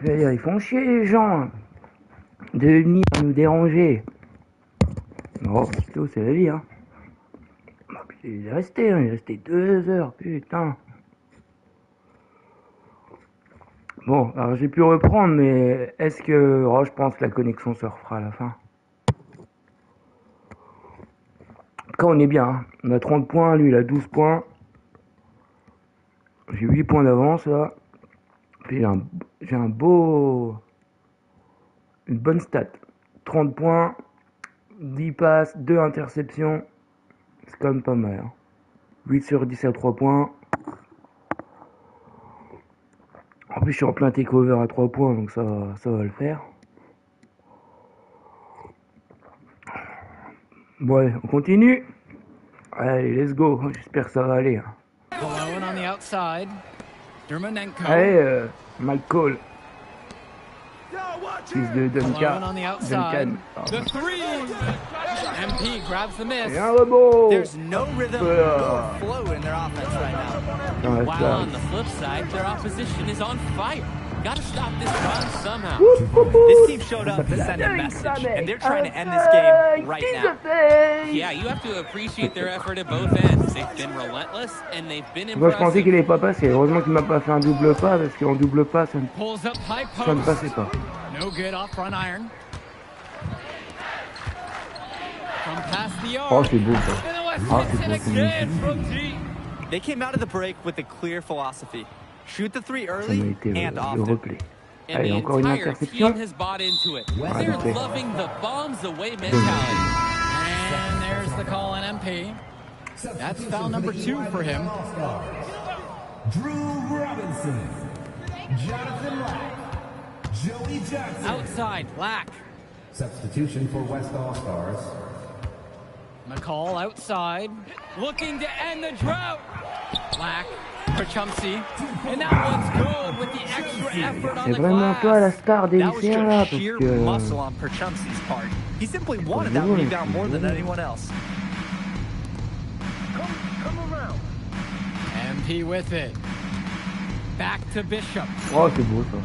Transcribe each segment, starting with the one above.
Ils font chier les gens de venir nous déranger. Oh, plutôt, c'est la vie, hein. Il est resté 2 heures, putain. Bon, alors j'ai pu reprendre, mais est-ce que... Oh, je pense que la connexion se refera à la fin. En tout cas, on est bien, hein. On a 30 points, lui il a 12 points. J'ai 8 points d'avance, là. Puis j'ai un beau... Une bonne stat. 30 points, 10 passes, 2 interceptions. C'est quand même pas mal, hein. 8 sur 10 à 3 points. En plus, je suis en plein takeover à 3 points, donc ça va le faire. Bon, allez, on continue. Allez, let's go. J'espère que ça va aller. Allez, Mike Cole. Fils de Duncan. MP grabs the miss. Et un rebond. There's no rhythm or flow in their offense right now. While on the flip side, their opposition is on fire. Gotta stop this run somehow. This team showed up to send a message, and they're trying to end this game right now. Yeah, you have to appreciate their effort at both ends. They've been relentless, and they've been Moi, je pensais impressive. qu'il n'avait pas passé. Heureusement qu'il m'a pas fait un double pas, parce qu'en double pas, ça ne passait pas. No good off front iron. From past the arc. Oh, c'est beau, ça. Oh, c'est beau. They came out of the break with a clear philosophy. Shoot the three early and Le often. replay. And Allez, the encore une entire interception. team has bought into it. Ah, They're parfait. loving the bombs away mentality. And there's the call on MP. That's foul number 2 for him. Drew Robinson, Jonathan Lack, Joey Johnson. Outside, Black. Substitution for West All-Stars. McCall outside, looking to end the drought. Black for Chumsey. And that one's good with the extra effort on C'est the vraiment toi la glass. star des That was lycéens, là, just parce sheer que... muscle on Perchumsey's part. He simply wanted that rebound more than anyone else. Come around. MP with it. Back to Bishop. Oh, c'est beau, ça.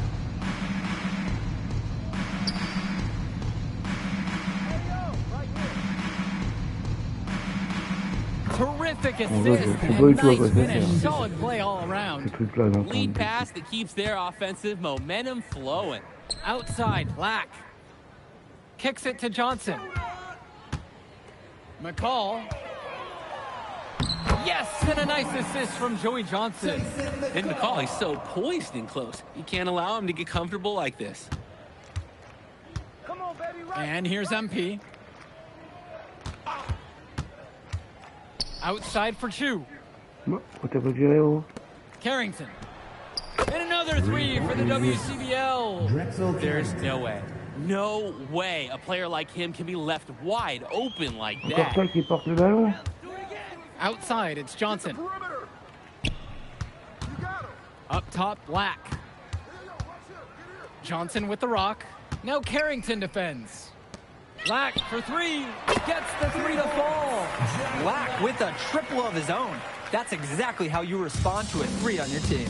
Terrific On voit assist que c'est pas du and tout à nice quoi ça finish. sert. Solid play all Ces around. trucs-là, dans Lead pass that keeps their offensive momentum flowing. Outside, Black. Kicks it to Johnson. McCall. Yes, and a nice assist from Joey Johnson. And McCall, he's so poised and close. You can't allow him to get comfortable like this. And here's MP. Outside for Chu. Bon, t'as pas viré, oh. Carrington. And another 3 for the WCBL. There's no way. No way a player like him can be left wide open like Encore that. toi qui porte le ballon. Outside, it's Johnson. Up top, Black. Johnson with the rock. Now Carrington defends. Black for 3. Gets the 3 to fall. Black with a triple of his own. That's exactly how you respond to a 3 on your team.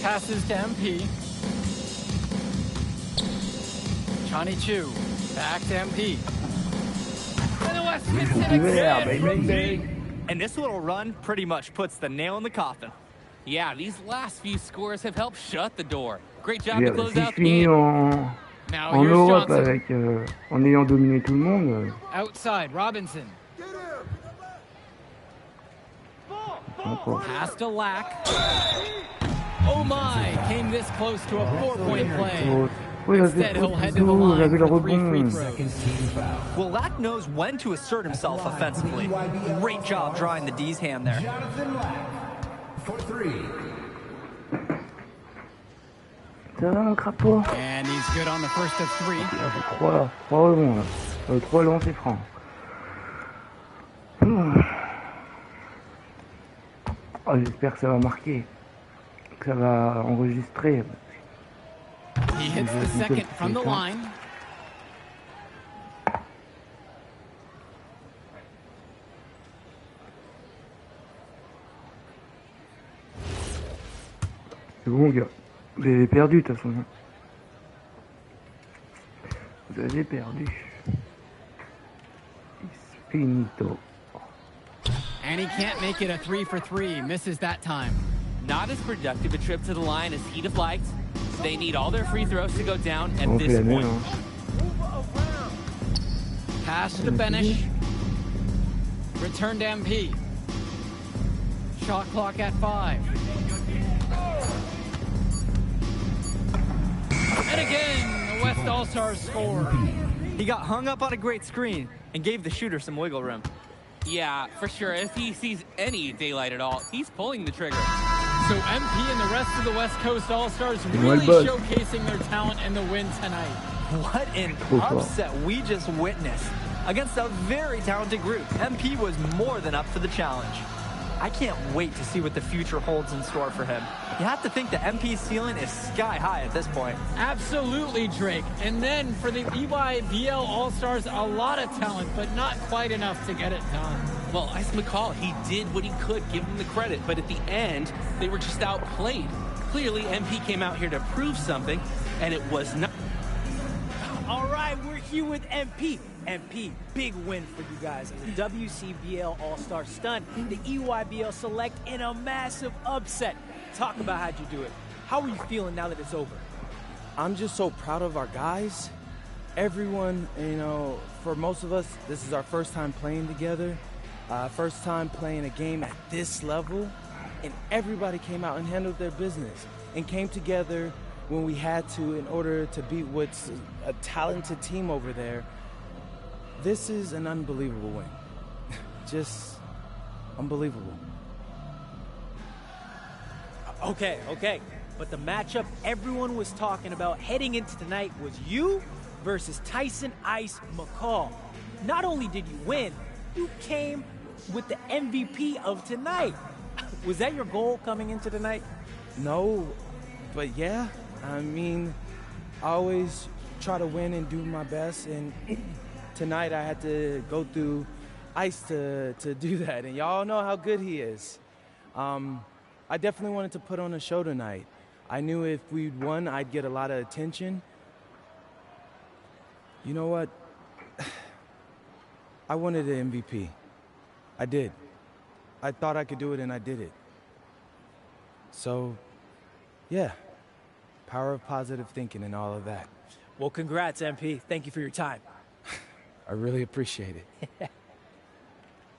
Passes to MP. Johnny Chu. Back to MP. And the West gets it again from G. And this little run pretty much puts the nail in the coffin. Yeah, these last few scores have helped shut the door. Great job Yeah, to close si je out the finis game. Now en here's Europe Johnson. avec, en ayant dominé tout le monde, Outside, Robinson. encore. Pass to Lack. Oh my, came this close to a 4-point play. Oh, oui, là, Instead, he'll head c'est to the tout, line j'avais le for 3 free rebond. throws. Well, Lack knows when to assert himself offensively. Great job drawing the D's hand there. Jonathan Lack for 3. Ça va, mon crapaud? And he's good on the first of 3. Ah, j'ai 3 rebonds, là. 3 lancers francs. Oh, j'espère que ça va marquer. Que ça va enregistrer. He hits the second from the line. C'est bon, gars. Vous avez perdu de toute façon. Vous avez perdu. It's finito. And he can't make it a 3 for 3. Misses that time. Not as productive a trip to the line as he'd have liked. They need all their free throws to go down at On fait this la même. point. Pass to Benish. Return to MP. Shot clock at 5. And again, the West All-Stars score. He got hung up on a great screen and gave the shooter some wiggle room. Yeah, for sure. If he sees any daylight at all, he's pulling the trigger. So MP and the rest of the West Coast All-Stars Well really done. showcasing their talent in the win tonight. What an upset we just witnessed. Against a very talented group, MP was more than up for the challenge. I can't wait to see what the future holds in store for him. You have to think the MP's ceiling is sky high at this point. Absolutely, Drake. And then for the EYBL All-Stars, a lot of talent, but not quite enough to get it done. Well, Ice McCall, he did what he could, give him the credit, but at the end, they were just outplayed. Clearly, MP came out here to prove something, and it was not. All right, we're here with MP. MP, big win for you guys in the WCBL All-Star stunt, the EYBL Select in a massive upset. Talk about how'd you do it. How are you feeling now that it's over? I'm just so proud of our guys. Everyone, you know, for most of us, this is our first time playing together, first time playing a game at this level, and everybody came out and handled their business and came together when we had to in order to beat what's a talented team over there. This is an unbelievable win. Just unbelievable. Okay. But the matchup everyone was talking about heading into tonight was you versus Tyson Ice McCall. Not only did you win, you came with the MVP of tonight. Was that your goal coming into tonight? No, but yeah, I mean, I always try to win and do my best, and tonight I had to go through Ice to do that, and y'all know how good he is. I definitely wanted to put on a show tonight. I knew if we'd won, I'd get a lot of attention. You know what? I wanted an MVP. I did. I thought I could do it, and I did it. So, yeah, power of positive thinking and all of that. Well, congrats, MP. Thank you for your time. I really appreciate it.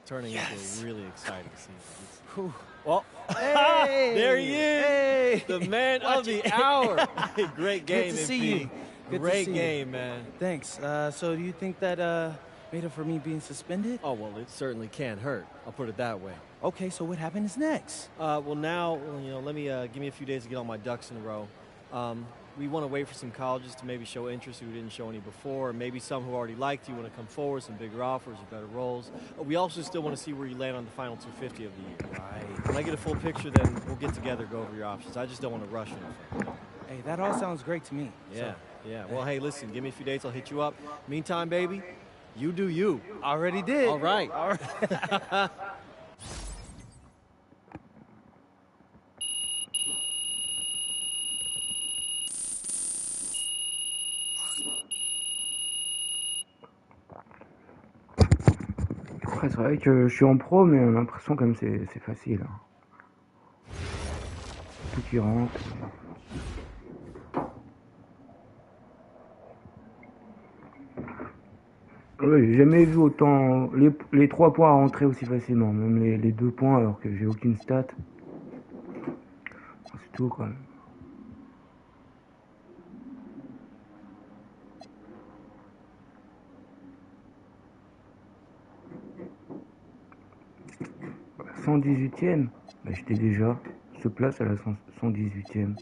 Turning into a really exciting scene. Well, Hey, there he is, Hey! the man of the hour. Great game, Good to see MP. you. Good to Great see you. game, man. Thanks. So do you think that made up for me being suspended? Oh, well, it certainly can't hurt. I'll put it that way. Okay, so what happens next? Well, now, you know, let me give me a few days to get all my ducks in a row. We want to wait for some colleges to maybe show interest who didn't show any before, or maybe some who already liked you want to come forward, some bigger offers or better roles. We also still want to see where you land on the final 250 of the year. Right. When I get a full picture, then we'll get together, go over your options. I just don't want to rush anything. Hey, that all sounds great to me. Yeah. Well, hey, listen, give me a few days, I'll hit you up. Meantime, baby, you do you. Already did. All right. Après, c'est vrai que je suis en pro, mais on a l'impression comme c'est facile. Hein. Tout qui rentre. Ouais, j'ai jamais vu autant les 3 points rentrer aussi facilement, même les 2 points alors que j'ai aucune stat. C'est tout quand même. « 118e », bah, j'étais déjà, se place à la 118e.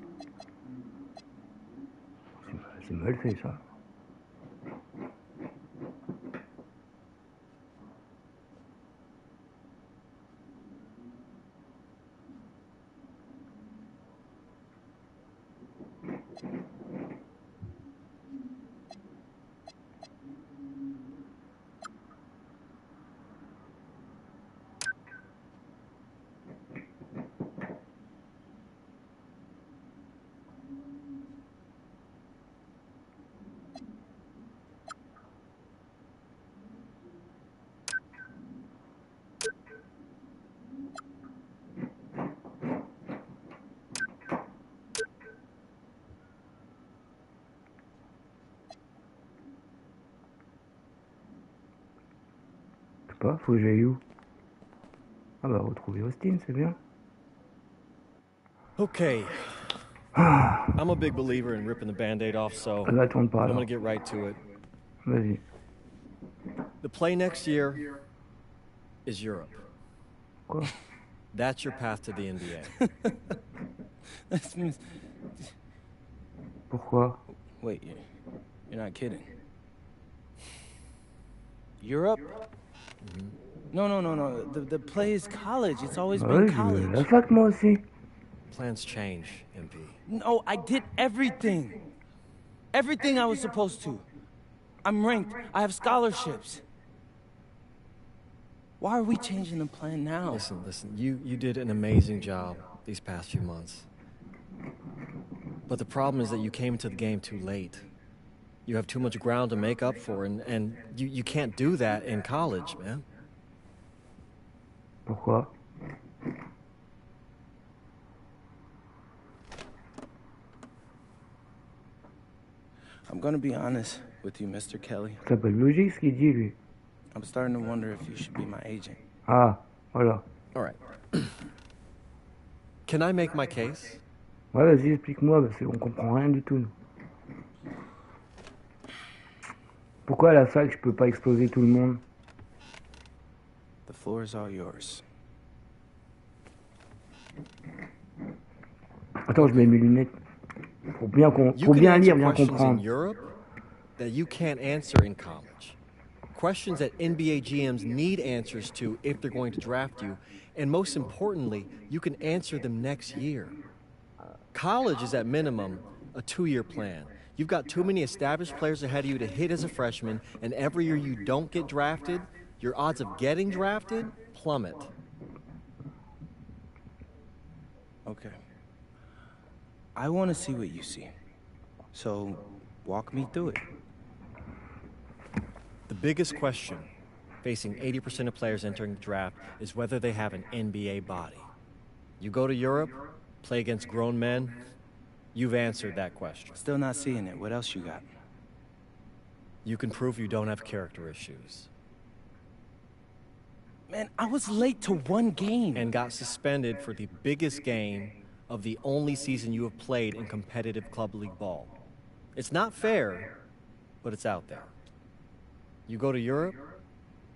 C'est mal fait ça. pas, faut que j'aille où? Ah bah retrouver Austin, c'est bien. Okay. I'm a big believer in ripping the Band-Aid off, so Ah bah tourne pas I'm alors. gonna get right to it. Vas-y. The play next year is Europe. Quoi? That's your path to the NBA. Pourquoi? Wait, you're not kidding. Europe? No. The play is college. It's always Bah been ouais, je vais à la college. fac moi aussi. Plans change, MP. No, I did everything. Everything I was supposed to. I'm ranked. I have scholarships. Why are we changing the plan now? Listen, you did an amazing job these past few months. But the problem is that you came into the game too late. You have too much ground to make up for, and you can't do that in college, man. Pourquoi? I'm gonna be honest with you, Mr. Kelly. Ça peut être logique ce qu'il dit lui. I'm starting to wonder if you should be my agent. Ah, voilà. All right. Can I make my case? Ouais, vas-y, explique-moi, parce qu'on comprend rien du tout, nous. Pourquoi à la fac, je peux pas exploser tout le monde? The floor is all yours. Attends, je mets mes lunettes. Faut bien, You faut can bien answer lire, bien questions in comprendre. Europe that you can't answer in college. Questions that NBA GMs need answers to if they're going to draft you. And most importantly, you can answer them next year. College is at minimum a 2-year plan. You've got too many established players ahead of you to hit as a freshman, and every year you don't get drafted, your odds of getting drafted plummet. Okay. I want to see what you see. So, walk me through it. The biggest question facing 80% of players entering the draft is whether they have an NBA body. You go to Europe, play against grown men, you've answered that question. Still not seeing it. What else you got? You can prove you don't have character issues. Man, I was late to one game. And got suspended for the biggest game of the only season you have played in competitive club league ball. It's not fair, but it's out there. You go to Europe,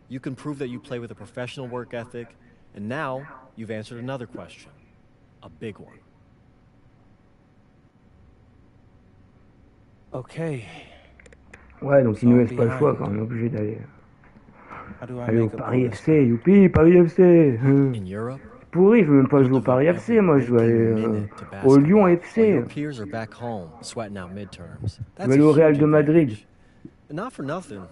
you can prove that you play with a professional work ethic, and now you've answered another question, a big one. Okay. Ouais, donc il nous laisse pas le choix quand on est obligé d'aller. How do I Aller au make up Paris all this? FC, youpi, Paris FC. In Europe, Pourri, je veux même pas jouer you'll au Paris devote FC, moi je every veux aller waking minute to au basketball Lyon while FC. your peers are back home sweating out midterms. Je That's veux aller a au Real huge de Madrid. advantage. And not for nothing,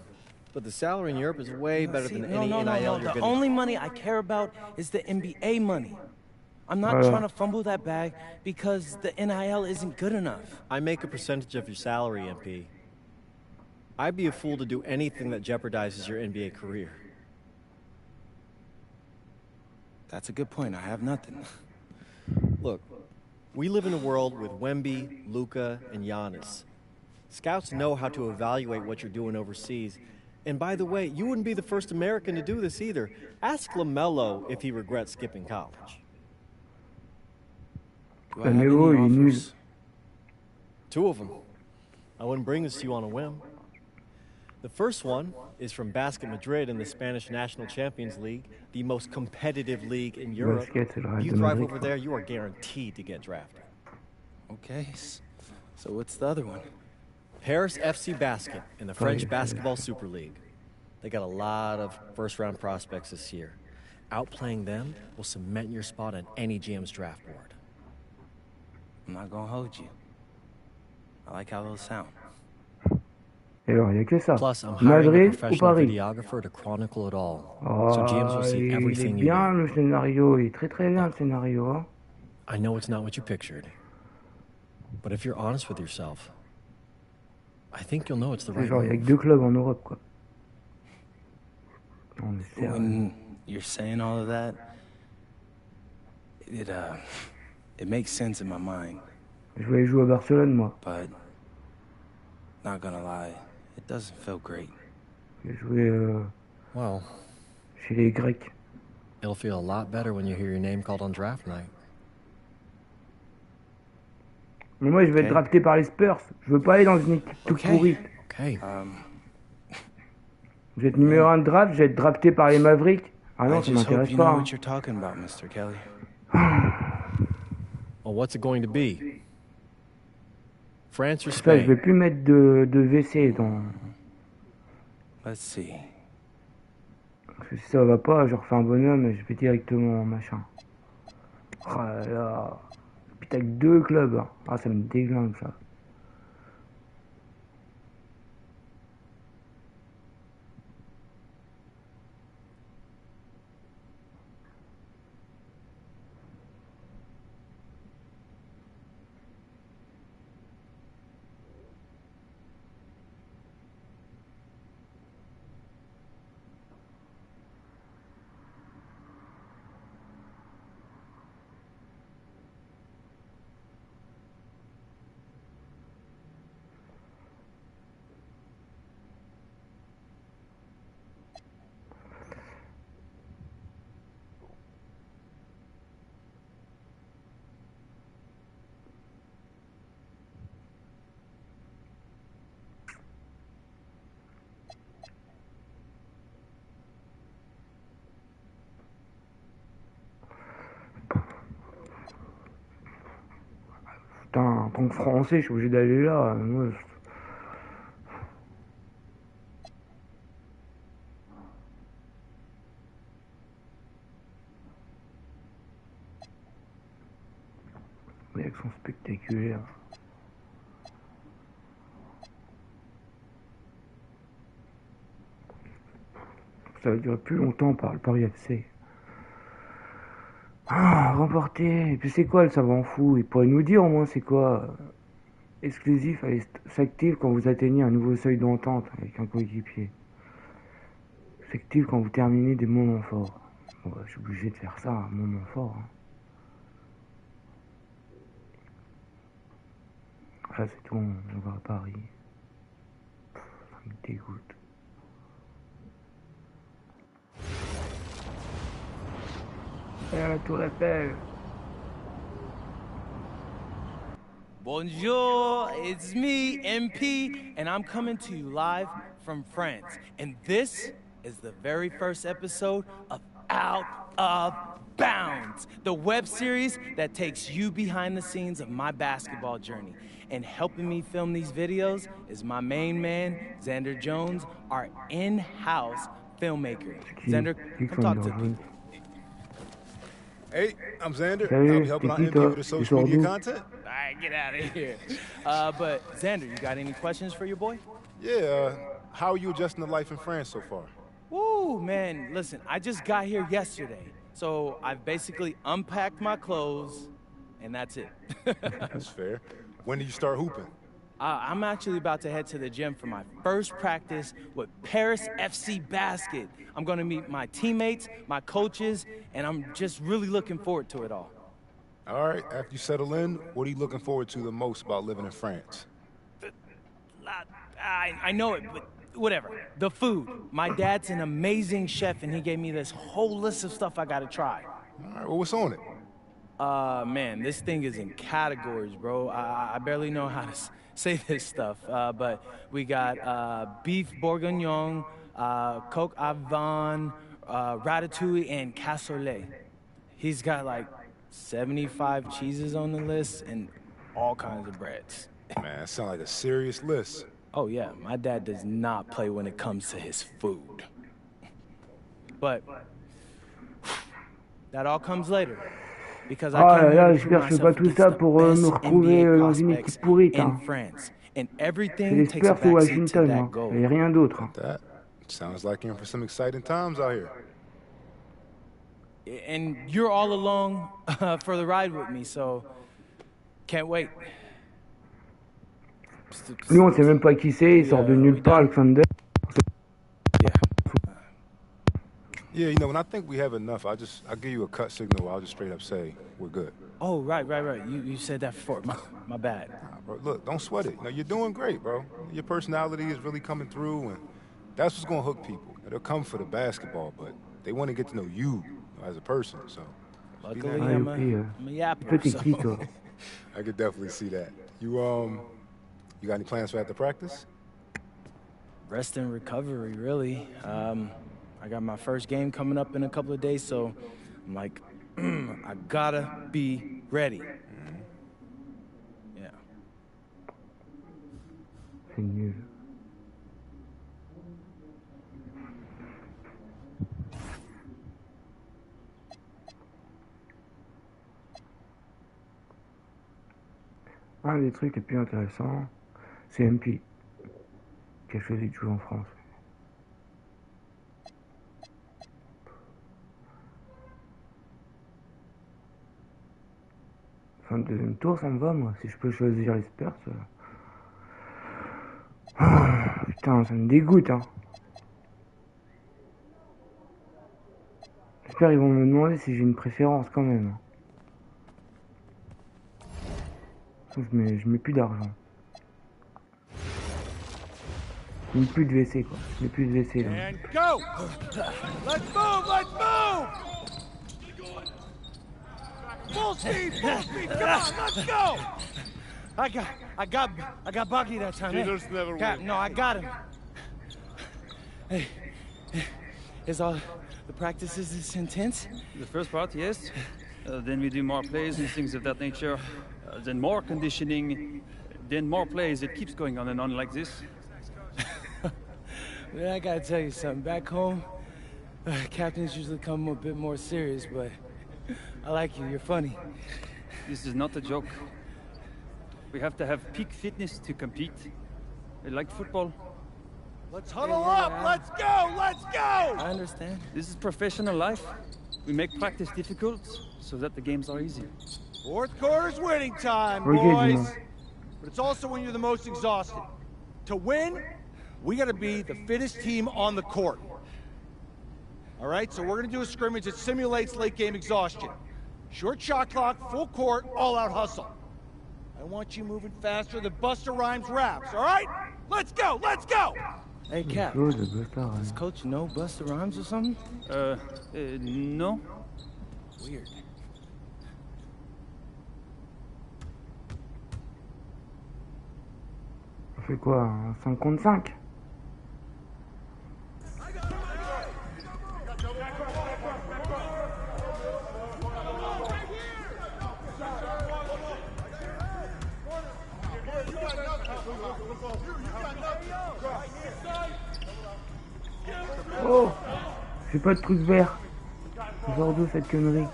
but the salary in Europe is way better See, than no, any no, no, NIL no. you're The gonna. only money I care about is the NBA money. I'm not Voilà. trying to fumble that bag because the NIL isn't good enough. I make a percentage of your salary, MP. I'd be a fool to do anything that jeopardizes your NBA career. That's a good point. I have nothing. Look, we live in a world with Wemby, Luka, and Giannis. Scouts know how to evaluate what you're doing overseas. And by the way, you wouldn't be the first American to do this either. Ask LaMelo if he regrets skipping college. Do I have Melo, any il est nul. offers? 2 of them. I wouldn't bring this to you on a whim. The first one is from Basket Madrid in the Spanish National Champions League, the most competitive league in Europe. Basket, c'est le Real You de thrive Madrid. over there, you are guaranteed to get drafted. Okay. So what's the other one? Paris FC Basket in the French Basketball Super League. They got a lot of first-round prospects this year. Outplaying them will cement your spot on any GM's draft board. I'm not gonna hold you. I like how those sound. Et alors, il n'y a que ça. Plus, I'm hiring a Madrid ou professional Paris? videographer to chronicle it all, Oh, so GMs will see il est everything you bien do. le scénario, il est très très bien le scénario. Hein. I know it's not what you pictured, but if you're honest with yourself, I think you'll know it's the C'est right genre, il n'y a que move. 2 clubs en Europe, quoi. Non, mais sérieux. When you're saying all of that, it makes sense in my mind, Je voulais jouer à Barcelone, moi. but not gonna lie, it doesn't feel great. J'ai joué Well, chez les Grecs. It'll feel a lot better when you hear your name called on draft night. Mais moi, je vais être drafté par les Spurs. Je veux pas aller dans une équipe toute pourrie. Okay. Je vais être numéro 1 de draft, je vais être drafté par les Mavericks. Ah non, ça m'intéresse pas. What you're talking about, Mr. Kelly. Well, what's it going to be? France or Ça, je Spain? vais plus mettre de WC dans... Let's see. Parce que si ça va pas, je refais un bonhomme et je vais directement machin. Oh là là. Puis t'as que 2 clubs. Hein. Ah, ça me déglingue ça. Putain, en tant que Français, je suis obligé d'aller là. Moi, les mecs sont spectaculaires. Ça va durer plus longtemps par le Paris FC. Ah, remporté. Et puis c'est quoi le savant fou? Il pourrait nous dire au moins c'est quoi. Exclusif s'active quand vous atteignez un nouveau seuil d'entente avec un coéquipier. S'active quand vous terminez des moments forts. Bon, bah, je suis obligé de faire ça, un moment fort. Hein. Là c'est tout, on va à Paris. Ça me dégoûte. Et à la Tour Eiffel. Bonjour, it's me, MP, and I'm coming to you live from France. And this is the very first episode of Out of Bounds, the web series that takes you behind the scenes of my basketball journey. And helping me film these videos is my main man, Xander Jones, our in-house filmmaker. Xander, come talk to me. Hey, I'm Xander. Salut, I'll be helping out MP with the social media content. All right, get out of here. But Xander, you got any questions for your boy? Yeah, how are you adjusting to life in France so far? Woo, man, listen, I just got here yesterday. So I've basically unpacked my clothes, and that's it. That's fair. When did you start hooping? I'm actually about to head to the gym for my first practice with Paris FC Basket. I'm gonna meet my teammates, my coaches, and I'm just really looking forward to it all. All right, after you settle in, what are you looking forward to the most about living in France? I know it, but whatever. The food. My dad's an amazing chef, and he gave me this whole list of stuff I gotta try. All right, well, what's on it? Man, this thing is in categories, bro. I barely know how to say this stuff, but we got beef bourguignon, coq au vin, ratatouille, and cassoulet. He's got like 75 cheeses on the list and all kinds of breads. Man, that sounds like a serious list. Oh yeah, my dad does not play when it comes to his food. But that all comes later. Because I Ah là came là, here to j'espère que prove je fais pas myself tout against ça the pour me best retrouver NBA dans une prospects équipe pourrite. in Hein. France. And C'est everything les takes a Spurs ou backseat to Washington, that hein. goal. Et rien d'autre. Hein. That sounds like you're in for some exciting times out here. And you're all along for the ride with me, so can't wait. Lui, on sait même pas qui c'est, il sort de nulle part, Alexander. Yeah, you know, when I think we have enough, I'll give you a cut signal. I'll just straight up say we're good. Oh, right. You said that before. My bad. Nah, bro, look, don't sweat it. You know, you're doing great, bro. Your personality is really coming through, and that's what's gonna hook people. They'll come for the basketball, but They want to get to know you as a person. So. Luckily, Ah, I'm youpi, a yapper. Toi, t'es So. qui, toi? I could definitely see that. You got any plans for after practice? Rest and recovery, really. I got my first game coming up in a couple of days, so I'm like, I gotta be ready. Yeah. C'est nul. Un des trucs les plus intéressants, c'est MP, qui a choisi de jouer en France. Fin de deuxième tour, ça me va, moi. Si je peux choisir les Spurs. Ah, putain, ça me dégoûte, hein. J'espère qu'ils vont me demander si j'ai une préférence quand même. Je mets plus d'argent. Je mets plus de WC, quoi. Je mets plus de WC, là. And go! Let's move! Let's move! Full speed! Full speed! Come on, let's go! I got Bucky that time. Cheaters never win. No, I got him. Hey, is all the practices this intense? The first part, yes. Then we do more plays and things of that nature. Then more conditioning. Then more plays. It keeps going on and on like this. Man, I gotta tell you something. Back home, captains usually come a bit more serious, but I like you. You're funny. This is not a joke. We have to have peak fitness to compete. Like football. Let's huddle up! Let's go! Let's go! I understand. This is professional life. We make practice difficult so that the games are easy. Fourth quarter's winning time, Okay, boys. Jrmie. But it's also when you're the most exhausted. To win, we gotta be the fittest team on the court. All right, so we're gonna do a scrimmage that simulates late game exhaustion. Short shot clock, full court, all out hustle. I want you moving faster than Busta Rhymes raps, all right? Let's go, let's go! Hey, Cap. Chose de bâtard, Does hein. Coach know Busta Rhymes or something? No. Weird. On fait quoi, un 5 contre 5? Oh! J'ai pas de truc vert. Genre d'où cette connerie?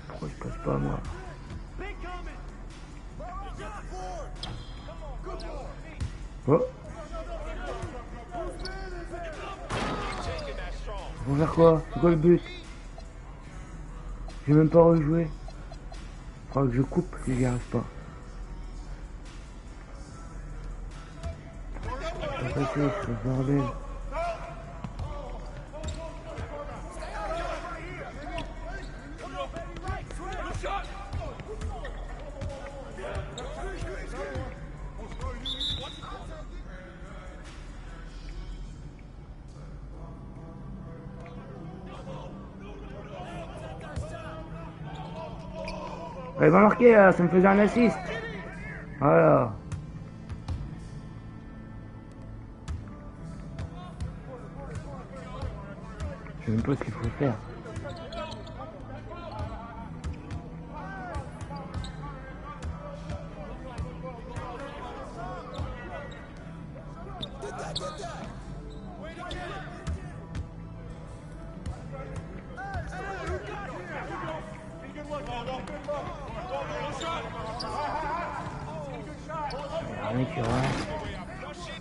Pourquoi je passe pas moi? Oh! Faut faire quoi? C'est quoi le but? J'ai même pas rejoué. Faudra que je coupe si j'y arrive pas. C'est ce bordel. Il va marquer là, ça me faisait un assist. Voilà. Je sais même pas ce qu'il faut faire.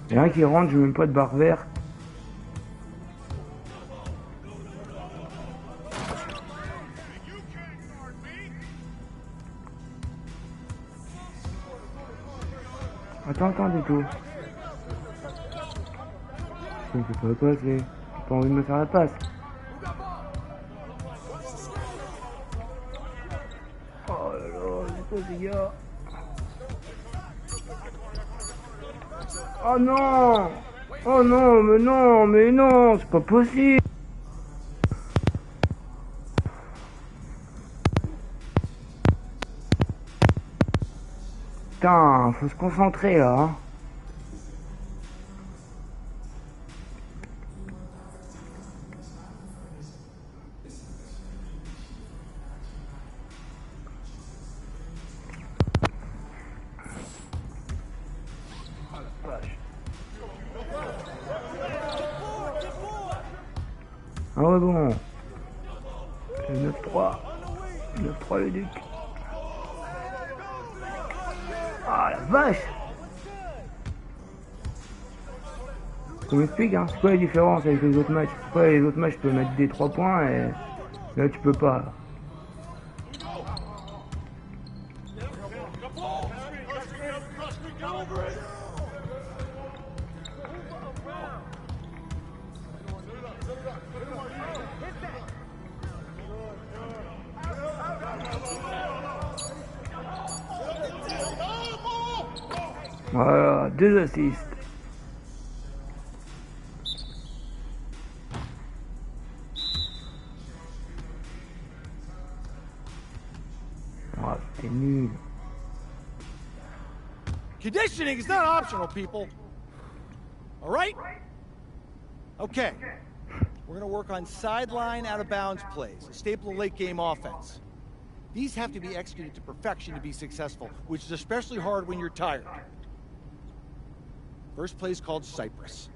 Il y a un qui rentre, j'ai même pas de barre verte. Attends du tout. Je ne peux pas passer. J'ai pas envie de me faire la passe. Oh là là, c'est quoi ces gars? Oh non! Oh non, mais non, c'est pas possible! Putain, faut se concentrer là. Hein. Ah ouais bon. Le 9-3. 9-3 le duc. Ah la vache! On m'explique hein, c'est quoi la différence avec les autres matchs? Pourquoi les autres matchs tu peux mettre des 3 points et là tu peux pas. Voilà, 2 assists. Ah, c'était nul. Conditioning is not optional, people. All right? Okay. We're going to work on sideline out-of-bounds plays, a staple of late-game offense. These have to be executed to perfection to be successful, which is especially hard when you're tired. First play is called Cypress.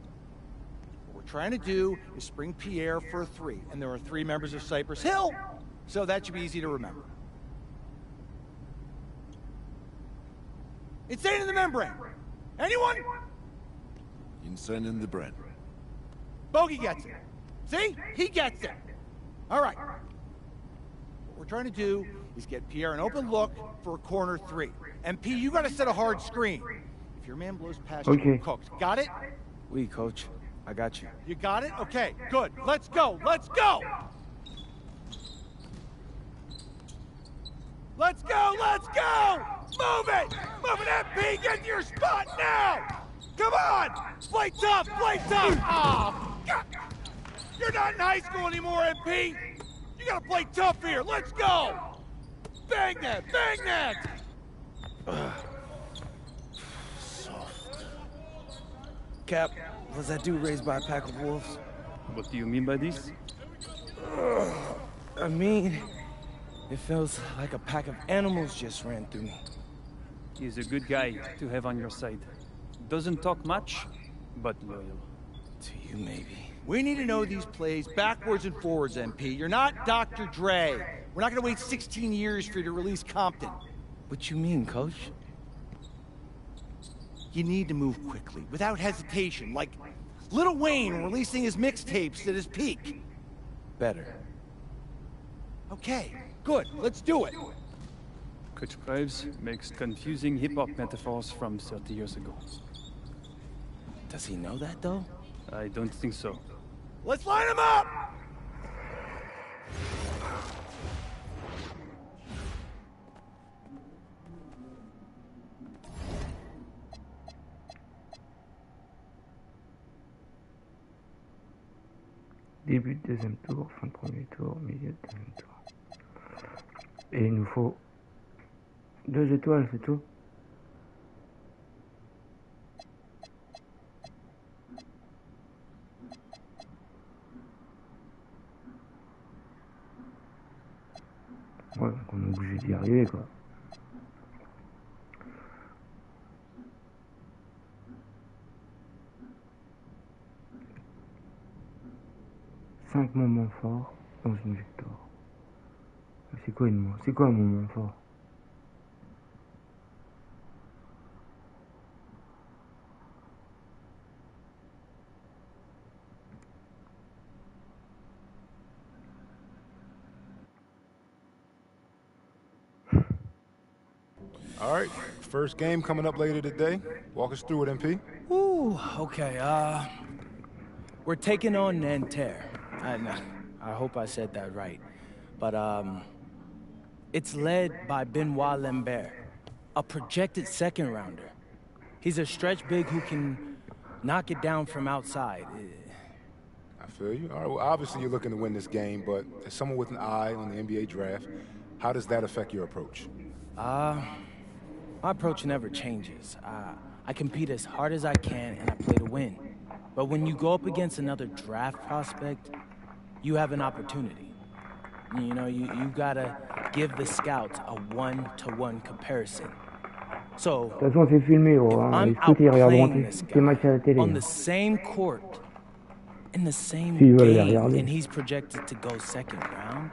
What we're trying to do is spring Pierre for a 3, and there are 3 members of Cypress Hill, so that should be easy to remember. Insane in the membrane. Anyone? Insane in the brain. Bogey gets it. See? He gets it. All right. What we're trying to do is get Pierre an open look for a corner 3. MP, you got to set a hard screen. If your man blows past you, you're cooked. Got it? Oui, coach. I got you. You got it? Okay, good. Let's go. Let's go. Let's go. Let's go. Move it. Move it, MP. Get to your spot now. Come on. Play tough. Play tough. Oh, God. You're not in high school anymore, MP. You got to play tough here. Let's go. Bang that. Bang that. Cap, was that dude raised by a pack of wolves? What do you mean by this? I mean, it feels like a pack of animals just ran through me. He's a good guy to have on your side. Doesn't talk much, but loyal. To you, maybe. We need to know these plays backwards and forwards, MP. You're not Dr. Dre. We're not going to wait 16 years for you to release Compton. What you mean, coach? You need to move quickly, without hesitation, like Lil Wayne releasing his mixtapes at his peak. Better. Okay, good. Let's do it. Coach Graves makes confusing hip-hop metaphors from 30 years ago. Does he know that, though? I don't think so. Let's line him up! Début de deuxième tour, fin de premier tour, milieu de deuxième tour. Et il nous faut 2 étoiles, c'est tout. Ouais, donc on est obligé d'y arriver, quoi. Cinq moments forts dans une victoire. C'est quoi un moment fort? All right, first game coming up later today. Walk us through it, MP. Ooh, okay, we're taking on Nanterre. I hope I said that right. But, it's led by Benoit Lambert, a projected second-rounder. He's a stretch big who can knock it down from outside. I feel you. All right, well, obviously you're looking to win this game, but as someone with an eye on the NBA draft, how does that affect your approach? My approach never changes. I compete as hard as I can, and I play to win. But when you go up against another draft prospect, you have an opportunity. You know, you gotta give the scouts a one-to-one comparison. So, De toute façon, c'est filmé, gros. Hein. Les scouts, ils regarderont tes matchs à la télé. on the same court, in the same Si ils veulent les game, regarder. and he's projected to go second round,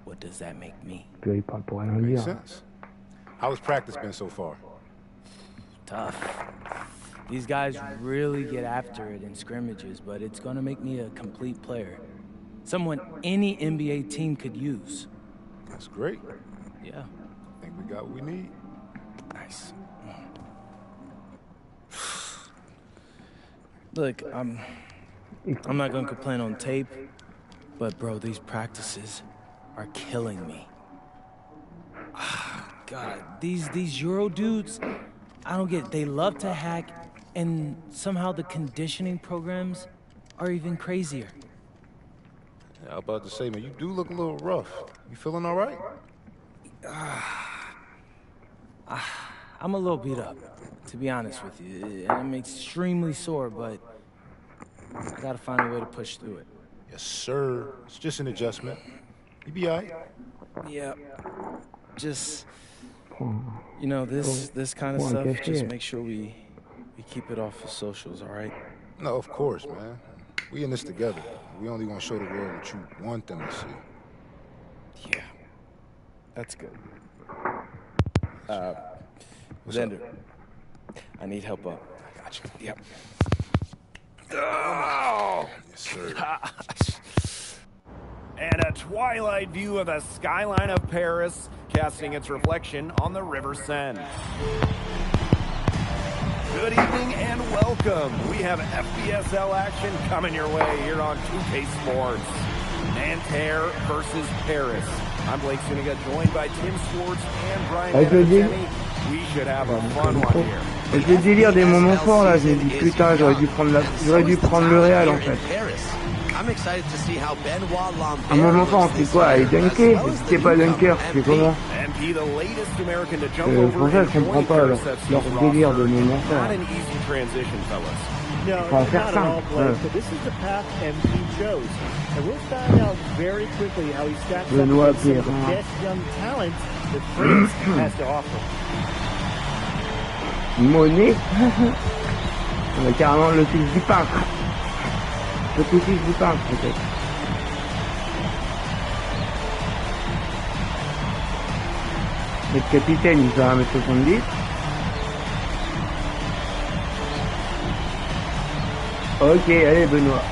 what does that make me? Puis il parle pour rien Makes dire. sense. How has practice been so far? Tough. These guys really get after it in scrimmages, but it's gonna make me a complete player. Someone any NBA team could use. That's great. Yeah. I think we got what we need. Nice. Look, I'm not gonna complain on tape, but bro, these practices are killing me. God, these Euro dudes, I don't get it. They love to hack, and somehow the conditioning programs are even crazier. Yeah, I was about to say, man, you do look a little rough. You feeling all right? I'm a little beat up, to be honest with you. I'm extremely sore, but I gotta find a way to push through it. Yes, sir. It's just an adjustment. You be all right. Yeah. Just, you know, this kind of stuff, just make sure we keep it off the socials, all right? No, of course, man. We in this together. We only gonna show the world what you want them to see. Yeah. That's good. Xander, I need help up. I got you. Yep. Oh! Yes, sir. And a twilight view of the skyline of Paris, casting its reflection on the River Seine. Good evening and welcome. We have FBSL action coming your way here on 2K Sports. Nanterre versus Paris. I'm Blake Zuniga, joined by Tim Swartz and Brian Benatini. We should have a fun one here. Avec le délire des moments forts là, j'ai dit putain, j'aurais dû prendre le Real en fait. Un moment fort, on fait quoi? Il dunker? Si c'est pas dunker, c'est comment? C'est pour ça que je comprends pas leur délire de moment fort. Faut en faire simple. Benoît Perrin. Monet. On a carrément le fils du peintre. Le petit-fils du peintre, peut-être. Le capitaine, il fait 1m70. Ok, allez, Benoît.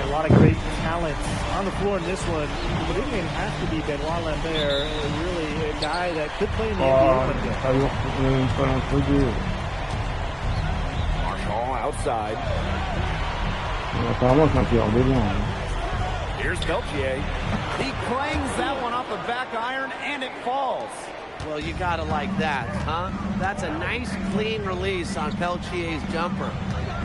A lot of great talent on the floor in this one, but it didn't have to be Benoît Lambert, really a guy that could play in the NBA. Marshall outside. Apparemment, c'est un tireur de loin. Here's Peltier. He clangs that one off the back iron, and it falls. Well, you gotta like that, huh? That's a nice, clean release on Peltier's jumper.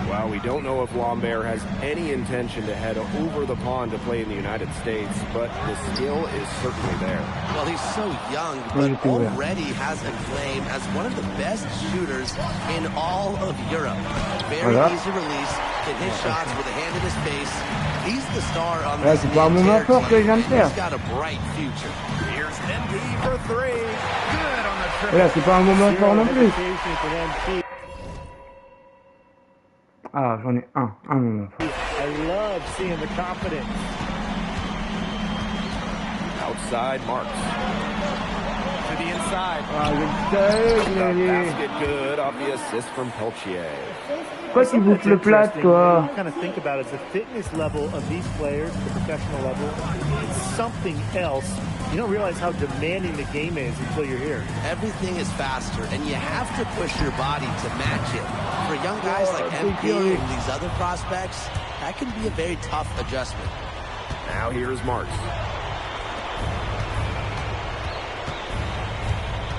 Well, we don't know if Lambert has any intention to head over the pond to play in the United States, but the skill is certainly there. Well, he's so young, but already has a claim as one of the best shooters in all of Europe. Very easy release, can hit shots with a hand in his face. He's the star on this Nanterre team. He's got a bright future. Here's NP for three. Good on the triple. Là, c'est pas un moment fort non plus. Ah, j'en ai un moment fort. I love seeing the confidence. Outside Marks. To the inside. Basket good off the assist from Peltier. Pourquoi tu bouffes le plat, toi? Kind of think about it, the fitness level of these players, the professional level, it's something else. You don't realize how demanding the game is until you're here. Everything is faster, and you have to push your body to match it. For young guys like MP and these other prospects, that can be a very tough adjustment. Now here's Marks.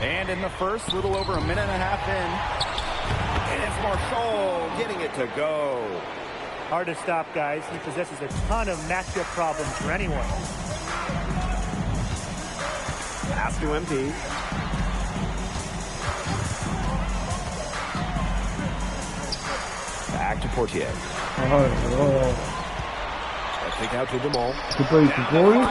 And in the first, a little over a minute and a half in. And it's Marshall getting it to go. Hard to stop, guys. He possesses a ton of matchup problems for anyone. Pass to MP. Back to Portier. Kick out to Jamal. Nailed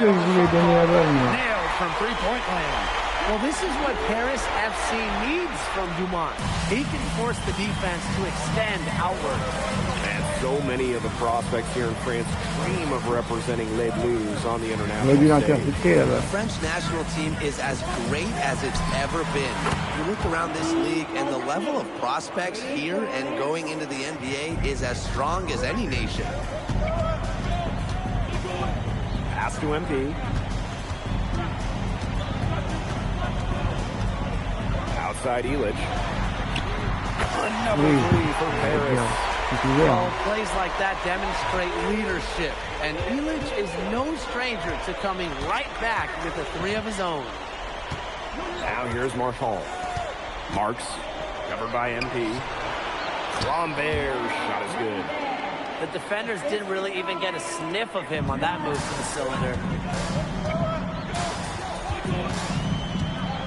from three-point land. Well, this is what Paris FC needs from Dumont. He can force the defense to extend outward. And so many of the prospects here in France dream of representing Les Blues on the international stage. The French national team is as great as it's ever been. You look around this league, and the level of prospects here and going into the NBA is as strong as any nation. Pass to MP. Outside Illich. Another three for Paris. Well, plays like that demonstrate leadership, and Illich is no stranger to coming right back with a three of his own. Now here's Marshall. Marks, covered by MP. Lambert, shot is good. The defenders didn't really even get a sniff of him on that move to the cylinder.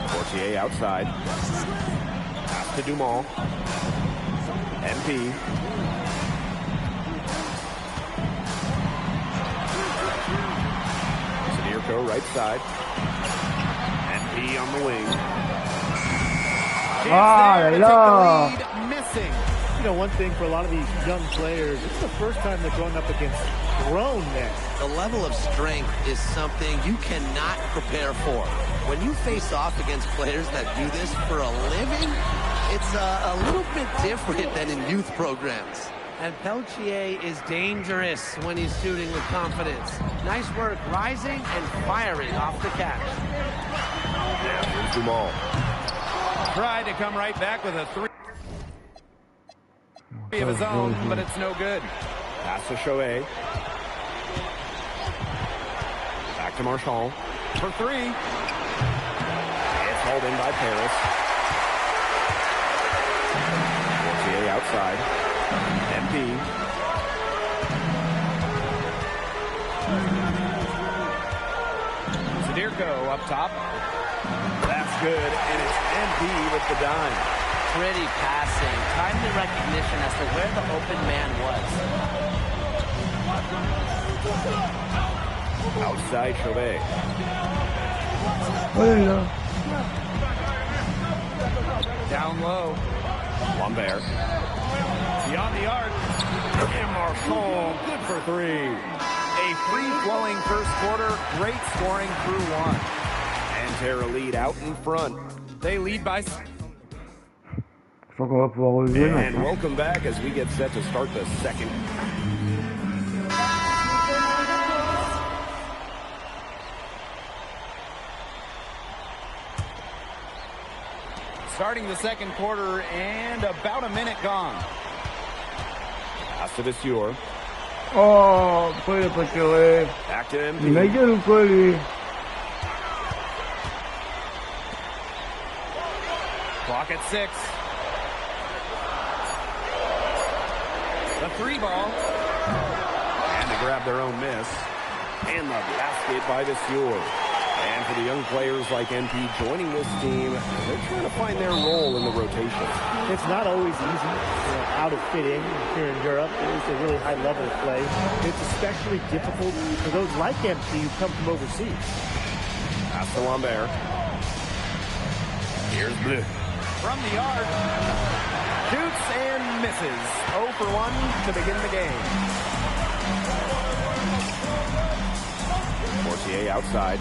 Portier outside. Pass to Dumont. MP. Sadirko right side. MP on the wing. Missing. You know, one thing for a lot of these young players, this is the first time they're going up against grown men. The level of strength is something you cannot prepare for. When you face off against players that do this for a living, it's a little bit different than in youth programs. And Peltier is dangerous when he's shooting with confidence. Nice work rising and firing off the catch. Now here's Dumont. Tried to come right back with a three of his own, but it's no good. Pass to Chauvet. Back to Marshall for three. It's hauled in by Paris. Portier outside. MP. Sadirko up top. That's good, and it's MP with the dime. Pretty passing. Timely recognition as to where the open man was. Outside Chauvet. Down low. Lambert. Beyond the arc. And Marchand, good for three. A free-flowing first quarter. Great scoring through one. And Terra lead out in front. They lead by... And welcome back as we get set to start the second. Starting the second quarter and about a minute gone. Pass to Vasseur. Oh, pourquoi il a pas tiré? Back to MP. Il m'a gueule ou quoi, lui? Clock at 6. The three ball. And they grab their own miss. And the basket by Vasseur. And for the young players like MP joining this team, they're trying to find their role in the rotation. It's not always easy, how to fit in here in Europe. It's a really high level of play. It's especially difficult for those like MP who come from overseas. Pass to Lambert. Here's Bleu. From the arc. Shoots and misses. 0 for 1 to begin the game. Portier outside.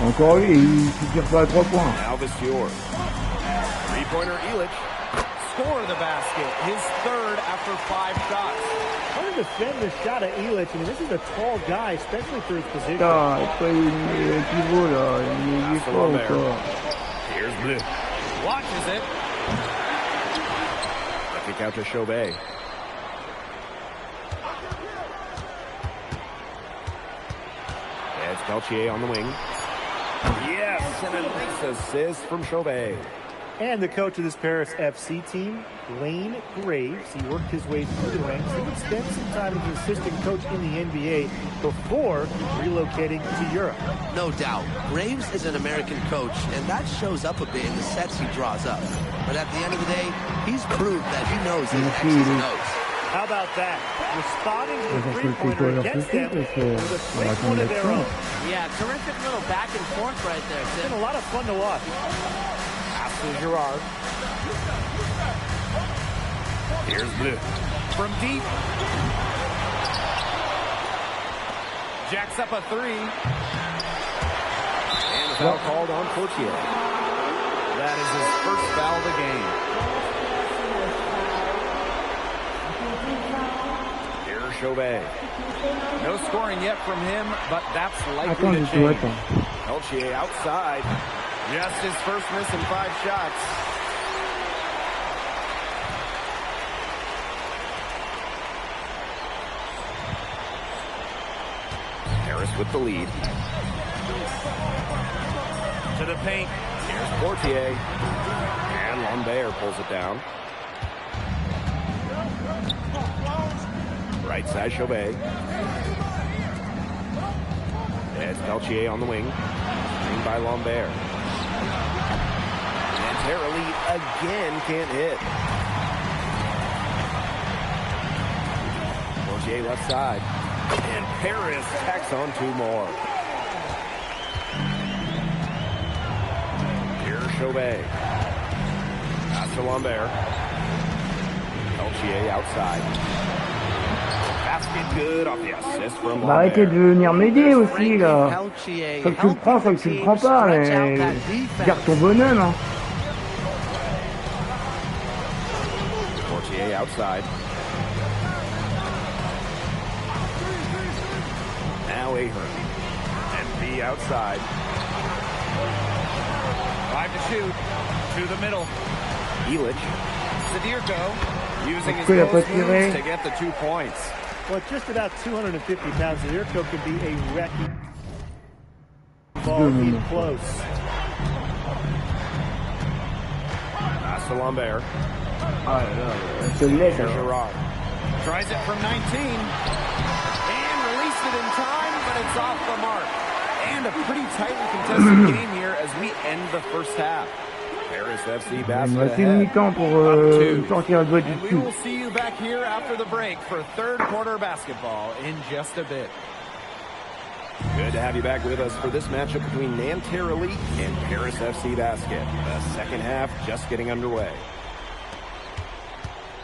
Encore lui, il tire pas à 3 points. Now Vasseur. Three-pointer Illich. Score the basket. His third after 5 shots. How to defend the shot of Illich? I mean, this is a tall guy, especially for his position. Pivot, là. Il est fort encore. Here's Bleu. Watches it. Kick out to Chauvet. It's Peltier on the wing. Yes, and a nice assist from Jrmie. And the coach of this Paris FC team, Lane Graves, he worked his way through the ranks. He would spend some time as an assistant coach in the NBA before relocating to Europe. No doubt. Graves is an American coach, and that shows up a bit in the sets he draws up. But at the end of the day, he's proved that he knows his X's and O's. How about that? Responding to the three-pointer against them with a quick one of their own. Yeah, terrific little back and forth right there. It's been a lot of fun to watch. Pass to Girard. Here's Bleu. From deep. Jacks up a three. And a foul called on Portier. That is his first foul of the game. Here's Jrmie. No scoring yet from him, but that's likely to change. Peltier outside. Just his first miss in 5 shots. Harris with the lead. To the paint. Here's Portier. And Lambert pulls it down. Right side Jrmie. It's Peltier on the wing. Screened by Lambert. And Terrelli again can't hit. Portier left side. And Paris tacks on 2 more. Here's Jrmie. Pass to Lambert. Peltier outside. Basket good off the assist from Lambert. Arrêtez de venir m'aider aussi là. Faut que tu le prends, faut que tu le prends pas, mais garde ton bonhomme. Hein. Portier outside. Now Ahern. MP outside. 5 to shoot. To the middle. Elic. Sadirko using his close moves to get the 2 points. Well, just about 250 pounds, Sadirko could be a wrecking ball in close. Pass to Lambert. Here's Girard. Tries it from 19. And released it in time, but it's off the mark. And a pretty tightly contested game here as we end the first half. Paris FC basket ahead. And we will see you back here after the break for third quarter basketball in just a bit. Good to have you back with us for this matchup between Nanterre Elite and Paris FC Basket. The second half just getting underway.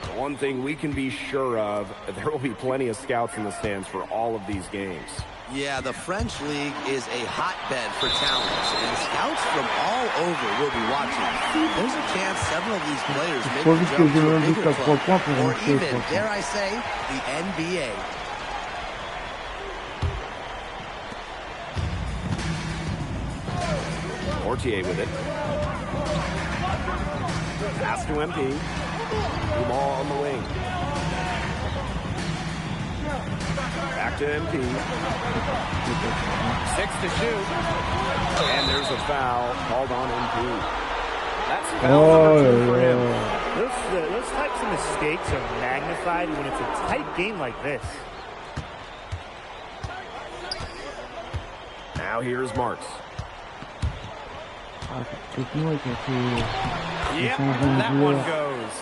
The one thing we can be sure of, there will be plenty of scouts in the stands for all of these games. Yeah, the French League is a hotbed for talent, and scouts from all over will be watching. There's a chance several of these players make the jump to a bigger club, or even, dare I say, the NBA. Portier with it. Pass to MP. New ball on the wing. Back to MP. 6 to shoot. And there's a foul called on MP. That's foul number 2 for him. Those types of mistakes are magnified when it's a tight game like this. Now here's Marks. Yep, that one goes.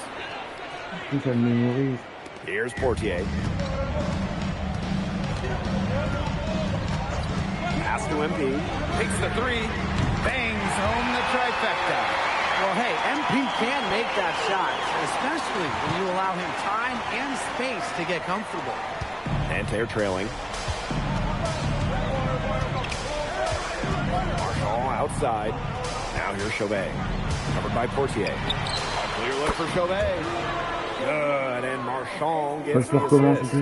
Here's Portier. Pass to MP. Takes the 3. Bangs home the trifecta. Well, hey, MP can make that shot, especially when you allow him time and space to get comfortable. Nanterre trailing. Marshall outside. Now here's Jrmie. Covered by Portier. A clear look for Jrmie. Good, and Marchand gets the assist.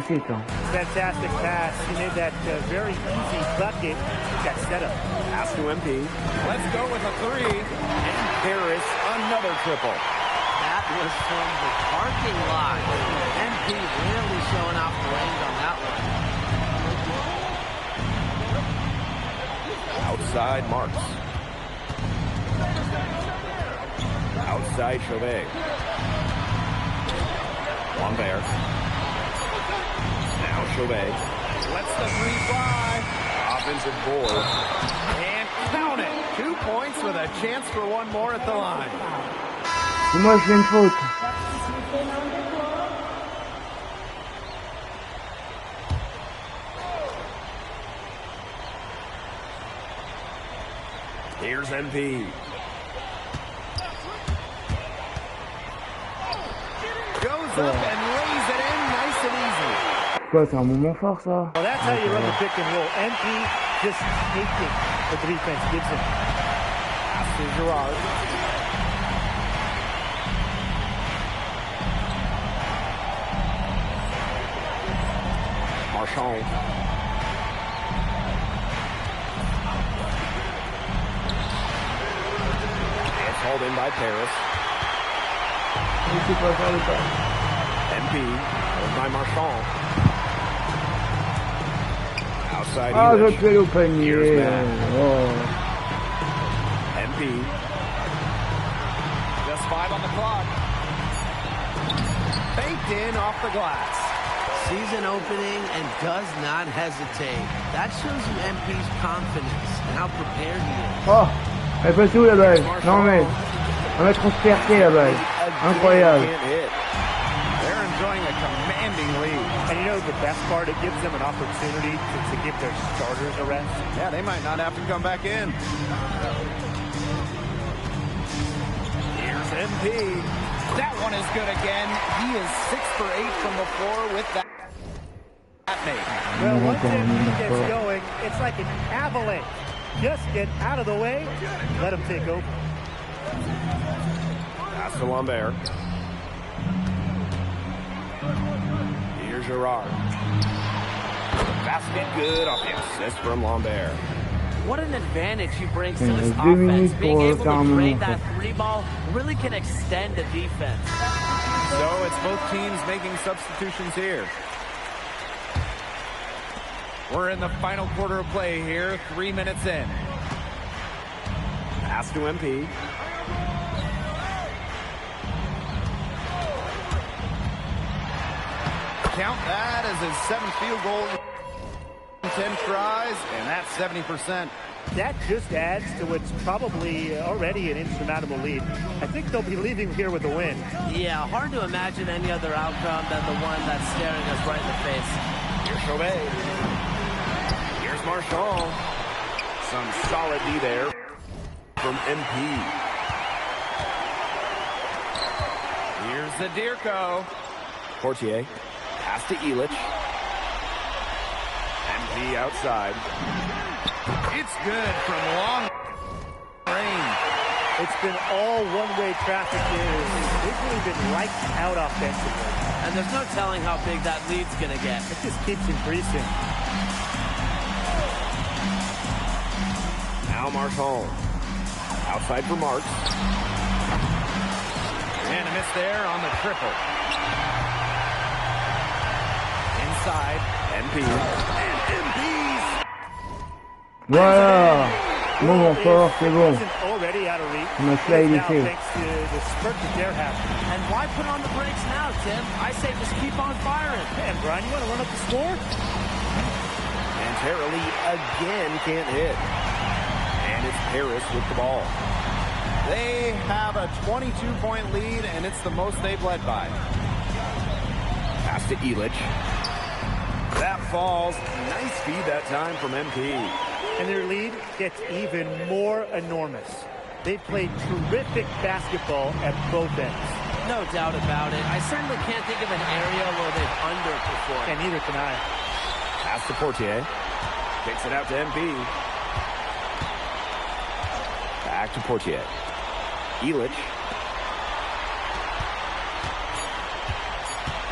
Fantastic pass. He made that very easy bucket. Got set up. Pass to MP. Let's go with a 3. And Paris, another triple. That was from the parking lot. MP really showing off the range on that one. inside Marks. Outside Jrmie. Lambert. Now Jrmie. Lets the three fly. Offensive board. And count it. 2 points with a chance for one more at the line. Moi, je fais une faute. Here's MP. Goes up and lays it in nice and easy. Quoi, c'est un moment fort, ça? Well, that's how you run the pick and roll. MP just taking what the defense gives him. Pass to Girard. Marchand. It's hauled in by Paris. MP, held by Marchand. Outside Ah, je English. fais le panier. Oh. MP. Just 5 on the clock. Banked in off the glass. Season opening and does not hesitate. That shows you MP's confidence and how prepared he is. Oh, elle passe où la balle? Non mais, on a transpercé la balle. Incroyable. They're enjoying a commanding lead. And you know the best part, it gives them an opportunity to give their starters a rest. Yeah, they might not have to come back in. Here's MP. That one is good again. He is 6 for 8 from the floor with that mate. Well, once MP gets going, it's like an avalanche. Just get out of the way, let him take over. Pass to Lambert. Here's Girard. Basket good off the assist from Lambert. What an advantage he brings to this offense. Being able to drain that three ball really can extend the defense. So it's both teams making substitutions here. We're in the final quarter of play here, 3 minutes in. Pass to MP. Count that as his 7th field goal in 10 tries, and that's 70%. That just adds to what's probably already an insurmountable lead. I think they'll be leaving here with a win. Yeah, hard to imagine any other outcome than the one that's staring us right in the face. Here's Jrmie. Here's Marchand. Some solid D there from MP. Here's the Dirko. Portier. Pass to Elich. MP outside. It's good from long range. It's been all one-way traffic here. They've really been lights out offensively. And there's no telling how big that lead's going to get. It just keeps increasing. Now Marchand. Outside for Marks. And a miss there on the triple. Inside, MP. And MP's. Voilà. Moment fort, c'est bon. Already out of reach. On a slide ici. Thanks to the spurt that they're having. And why put on the brakes now, Tim? I say just keep on firing. Man, Brian, you want to run up the score? And Tara Lee again can't hit. And it's Paris with the ball. They have a 22-point lead, and it's the most they've led by. Pass to Elich. That falls. Nice feed that time from MP. And their lead gets even more enormous. They've played terrific basketball at both ends. No doubt about it. I certainly can't think of an area where they've underperformed. And neither can I. Pass to Portier. Takes it out to MP. Back to Portier. Elich.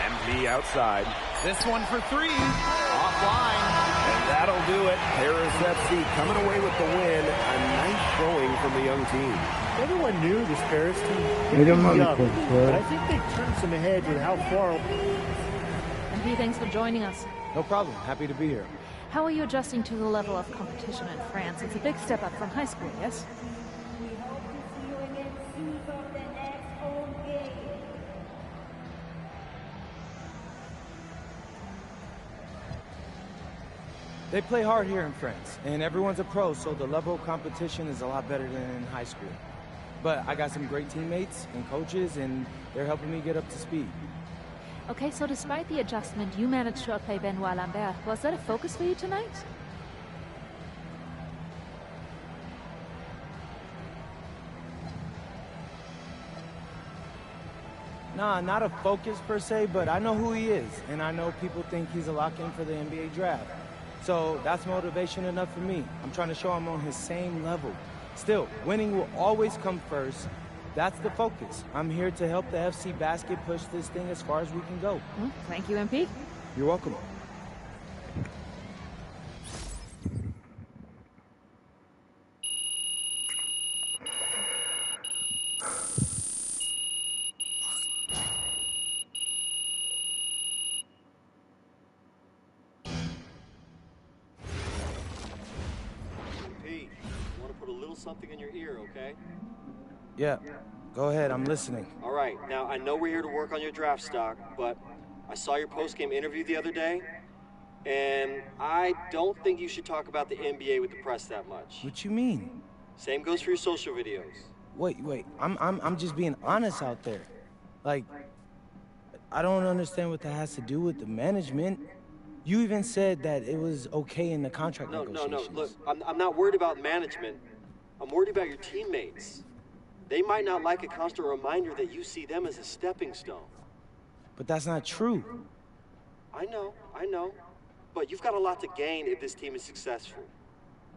MP outside. This one for three. Offline. And that'll do it. Paris FC coming away with the win. A nice showing from the young team. Everyone knew this Paris team. They don't Young, want to but I think they turned some ahead with how far. MP, thanks for joining us. No problem. Happy to be here. How are you adjusting to the level of competition in France? It's a big step up from high school, yes? They play hard here in France, and everyone's a pro, so the level of competition is a lot better than in high school. But I got some great teammates and coaches, and they're helping me get up to speed. Okay, so despite the adjustment, you managed to outplay Benoit Lambert. Was that a focus for you tonight? Nah, not a focus per se, but I know who he is, and I know people think he's a lock-in for the NBA draft. So that's motivation enough for me. I'm trying to show I'm on his same level. Still, winning will always come first. That's the focus. I'm here to help the FC Basket push this thing as far as we can go. Thank you, MP. You're welcome. Something in your ear, okay? Yeah, go ahead, I'm listening. All right, now I know we're here to work on your draft stock, but I saw your post-game interview the other day, and I don't think you should talk about the NBA with the press that much. What you mean? Same goes for your social videos. Wait, I'm just being honest out there. Like, I don't understand what that has to do with the management. You even said that it was okay in the contract negotiations. No, look, I'm not worried about management. I'm worried about your teammates. They might not like a constant reminder that you see them as a stepping stone. But that's not true. I know. But you've got a lot to gain if this team is successful.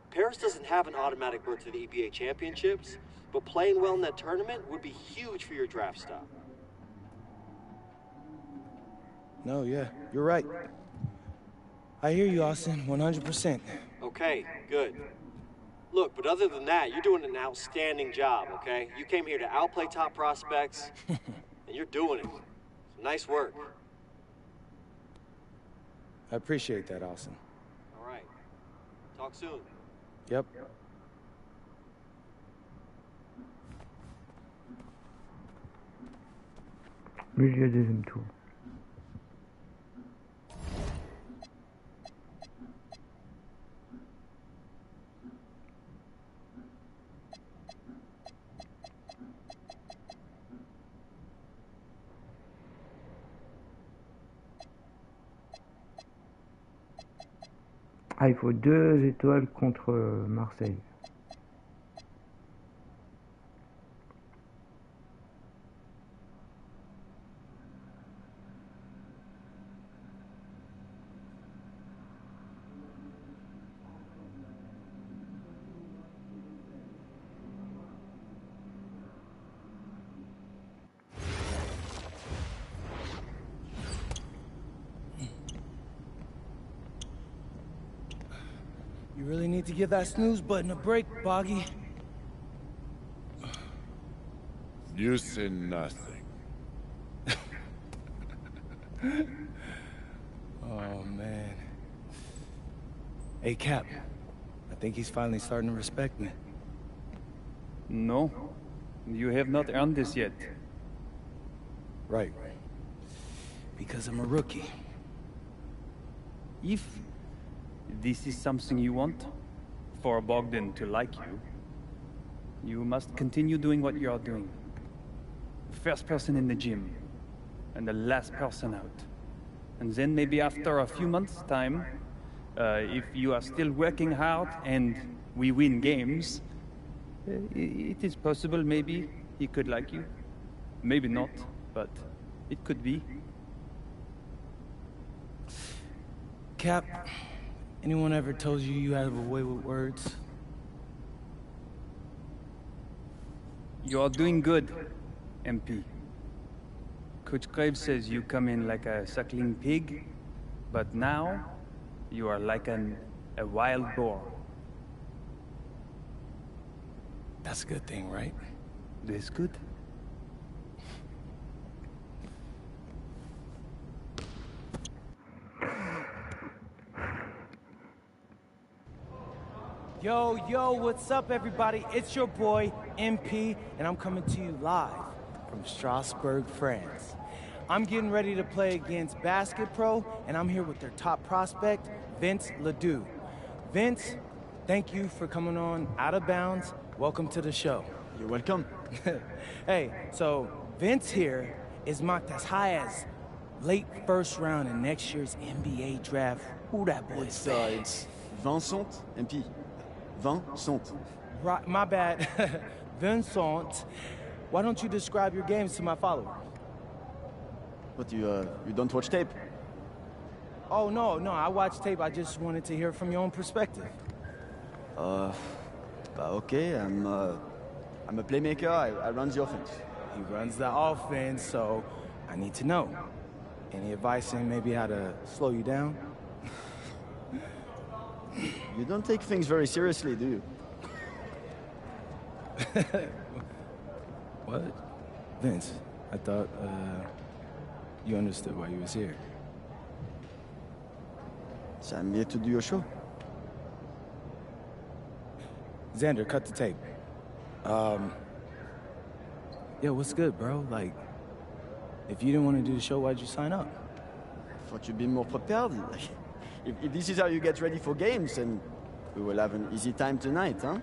Paris doesn't have an automatic berth to the EBA championships, but playing well in that tournament would be huge for your draft stock. No, yeah, you're right. I hear you, Austin, 100%. Okay, good. Look, but other than that, you're doing an outstanding job, okay? You came here to outplay top prospects, and you're doing it. So nice work. I appreciate that, Austin. All right. Talk soon. Yep. Milieu deuxième tour. Ah, il faut 2 étoiles contre Marseille. You really need to give that snooze button a break, Boggy. You say nothing. Oh, man. Hey, Cap. I think he's finally starting to respect me. No, you have not earned this yet. Right. Because I'm a rookie. If this is something you want, for Bogdan to like you, you must continue doing what you are doing. First person in the gym, and the last person out. And then maybe after a few months' time, if you are still working hard and we win games, it is possible maybe he could like you. Maybe not, but it could be. Cap, anyone ever told you you have a way with words? You are doing good, MP. Coach Graves says you come in like a suckling pig, but now you are like a wild boar. That's a good thing, right? That's good. Yo, what's up, everybody? It's your boy, MP, and I'm coming to you live from Strasbourg, France. I'm getting ready to play against Basket Pro, and I'm here with their top prospect, Vince Ledoux. Vince, thank you for coming on Out of Bounds. Welcome to the show. You're welcome. Hey, so Vince here is mocked as high as late first round in next year's NBA draft. Who that boy is? It's Vincent, MP. Vincent. Right, my bad. Vincent. Why don't you describe your games to my followers? But you don't watch tape? Oh, no, I watch tape. I just wanted to hear from your own perspective. Okay, I'm a playmaker. I run the offense. He runs the offense, so I need to know. Any advice on maybe how to slow you down? You don't take things very seriously, do you? What? Vince, I thought, you understood why you was here. So I'm here to do your show. Xander, cut the tape. Yo, what's good, bro? Like, if you didn't want to do the show, why'd you sign up? Thought you'd be more prepared. If this is how you get ready for games, then we will have an easy time tonight, huh?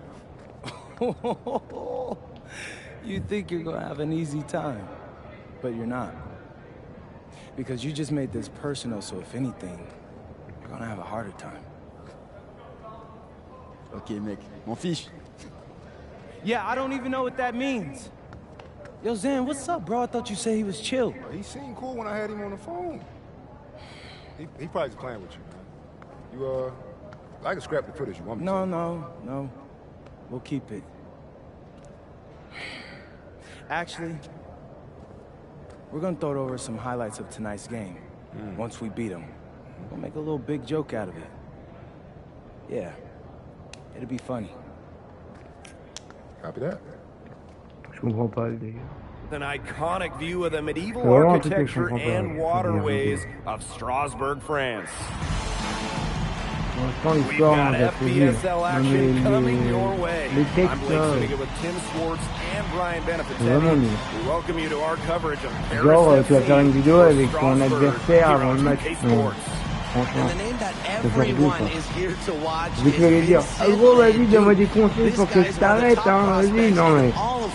You think you're gonna have an easy time, but you're not. Because you just made this personal, so if anything, you're gonna have a harder time. Okay, mec, m'en fiche. Yeah, I don't even know what that means. Yo, Zan, what's up, bro? I thought you said he was chill. He seemed cool when I had him on the phone. He probably just playing with you, man. I can scrap the footage you want me to. No. We'll keep it. Actually, we're gonna throw over some highlights of tonight's game. Once we beat them. We'll make a little big joke out of it. Yeah. It'll be funny. Copy that. Je comprends pas le délire. An iconic view of the medieval architecture and waterways of Strasbourg, France. We've got FBSL action coming your way. I'm Blake Swinnigan with Tim Swartz and Brian Beneficetti. We welcome you to our coverage of Paris Genre, tu vas faire une vidéo avec ton Strasbourg adversaire avant le match. Franchement, c'est faire deux, quoi. Je vais te dire, ah gros, vas-y, donne-moi des conseils pour que je t'arrête, hein, vas-y. Non, mais,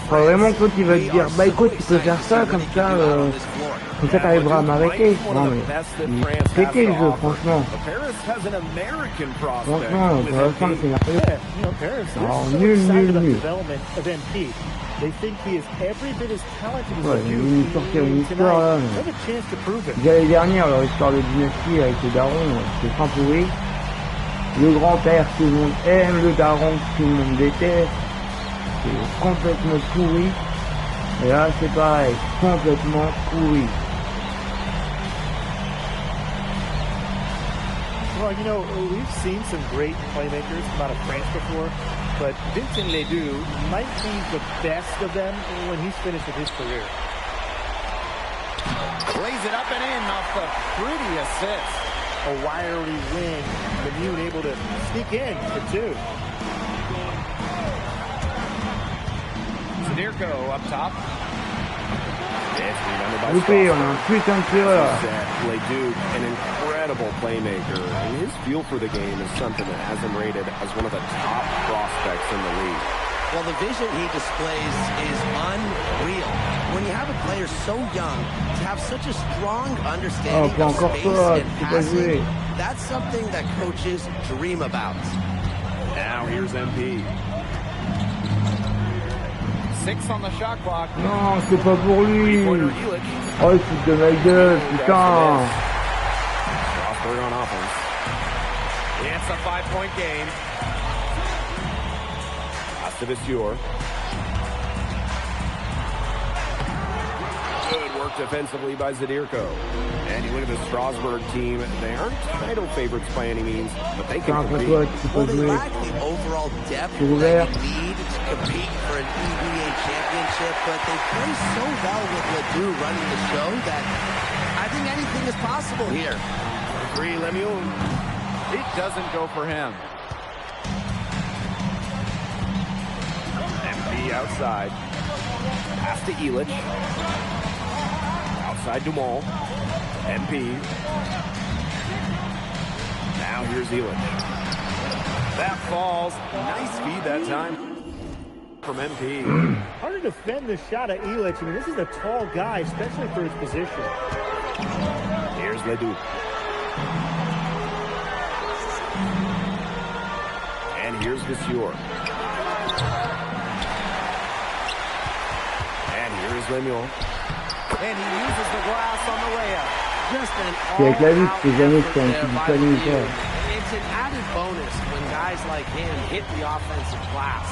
faut vraiment que toi, tu vas te dire, bah écoute, tu peux faire ça, comme ça t'arriveras à m'arrêter. Non, mais, péter le jeu, franchement. Franchement, pour la fin, c'est merveilleux. Alors, nul. They think he is every bit as talented as Ouais, ils nous sortir une histoire là. Déjà l'année dernière, leur histoire de dynastie avec le daron, c'est fin pourri. Le grand-père que tout le monde aime, le daron que tout le monde déteste. C'est complètement pourri. Et là, c'est pareil, complètement pourri. Well, you know, we've seen some great playmakers come out of France before, but Vincent Ledoux might be the best of them when he's finished with his career. Plays it up and in off the pretty assist. A wiry win, Lemieux able to sneak in for two. Zadirko up top. Loupé, on a un putain de tireur. Ledoux, an incredible playmaker, and his feel for the game is something that has him rated as one of the top prospects in the league. Well, the vision he displays is unreal. When you have a player so young, to have such a strong understanding of space and passing, that's something that coaches dream about. Now here's MP. 6 on the shot clock. Non, c'est pas pour lui. Oh, il fout de ma gueule, putain. Strasbourg on offense. It's a 5-point game. Astavassior. Good work defensively by Zadirko. And you look at the Strasbourg team, they aren't title favorites by any means, but they can compete. Well, they lack the overall depth that you need to compete for an EBA championship, but they play so well with Ledoux running the show that I think anything is possible here. Three, Lemieux. It doesn't go for him. outside. Pass to Illich. Outside Dumont. MP. Now here's Illich. That falls. Nice feed that time from MP. Hard to defend the shot at Illich. I mean, this is a tall guy, especially for his position. Here's Leduc. And here's Monsieur. And here's Lemieux. And he uses the glass on the layup. Just an Avec la lutte, c'est jamais all-out un effort petit there by panier, Lemieux. ça. It's an added bonus when guys like him hit the offensive glass.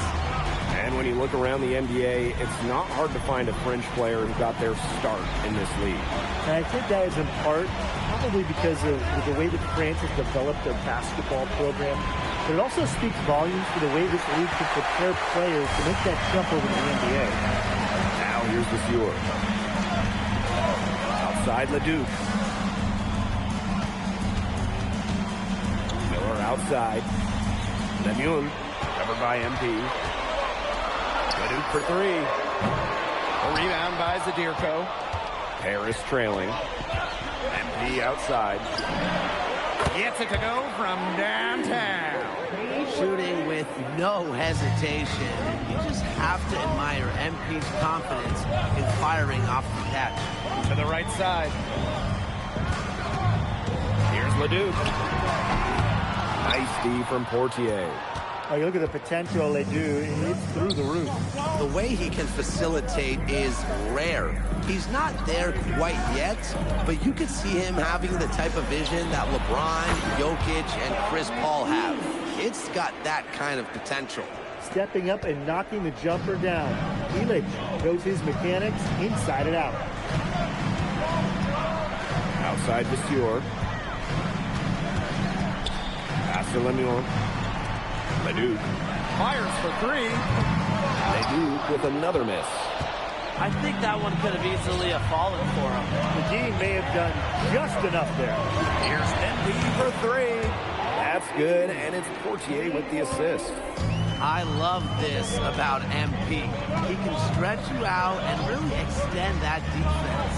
And when you look around the NBA, it's not hard to find a French player who got their start in this league. And I think that is in part probably because of the way that France has developed their basketball program. But it also speaks volumes for the way this league can prepare players to make that jump over to the NBA. Now here's Monsieur. Outside Leduc. Miller outside. Lemieux, covered by MP. Leduc for three. A rebound by Zadirko. Paris trailing. MP outside. Gets it to go from downtown. Shooting with no hesitation. You just have to admire MP's confidence in firing off the catch. To the right side. Here's Leduc. Nice D from Portier. Oh, you look at the potential they do, it's through the roof. The way he can facilitate is rare. He's not there quite yet, but you could see him having the type of vision that LeBron, Jokic, and Chris Paul have. It's got that kind of potential. Stepping up and knocking the jumper down. Illich knows his mechanics inside and out. Outside Monsieur. Pass to Lemieux. Leduc fires for three. Leduc with another miss. I think that one could have easily have fallen for him. The team may have done just enough there. Here's MP for three. That's good, and it's Portier with the assist. I love this about MP. He can stretch you out and really extend that defense.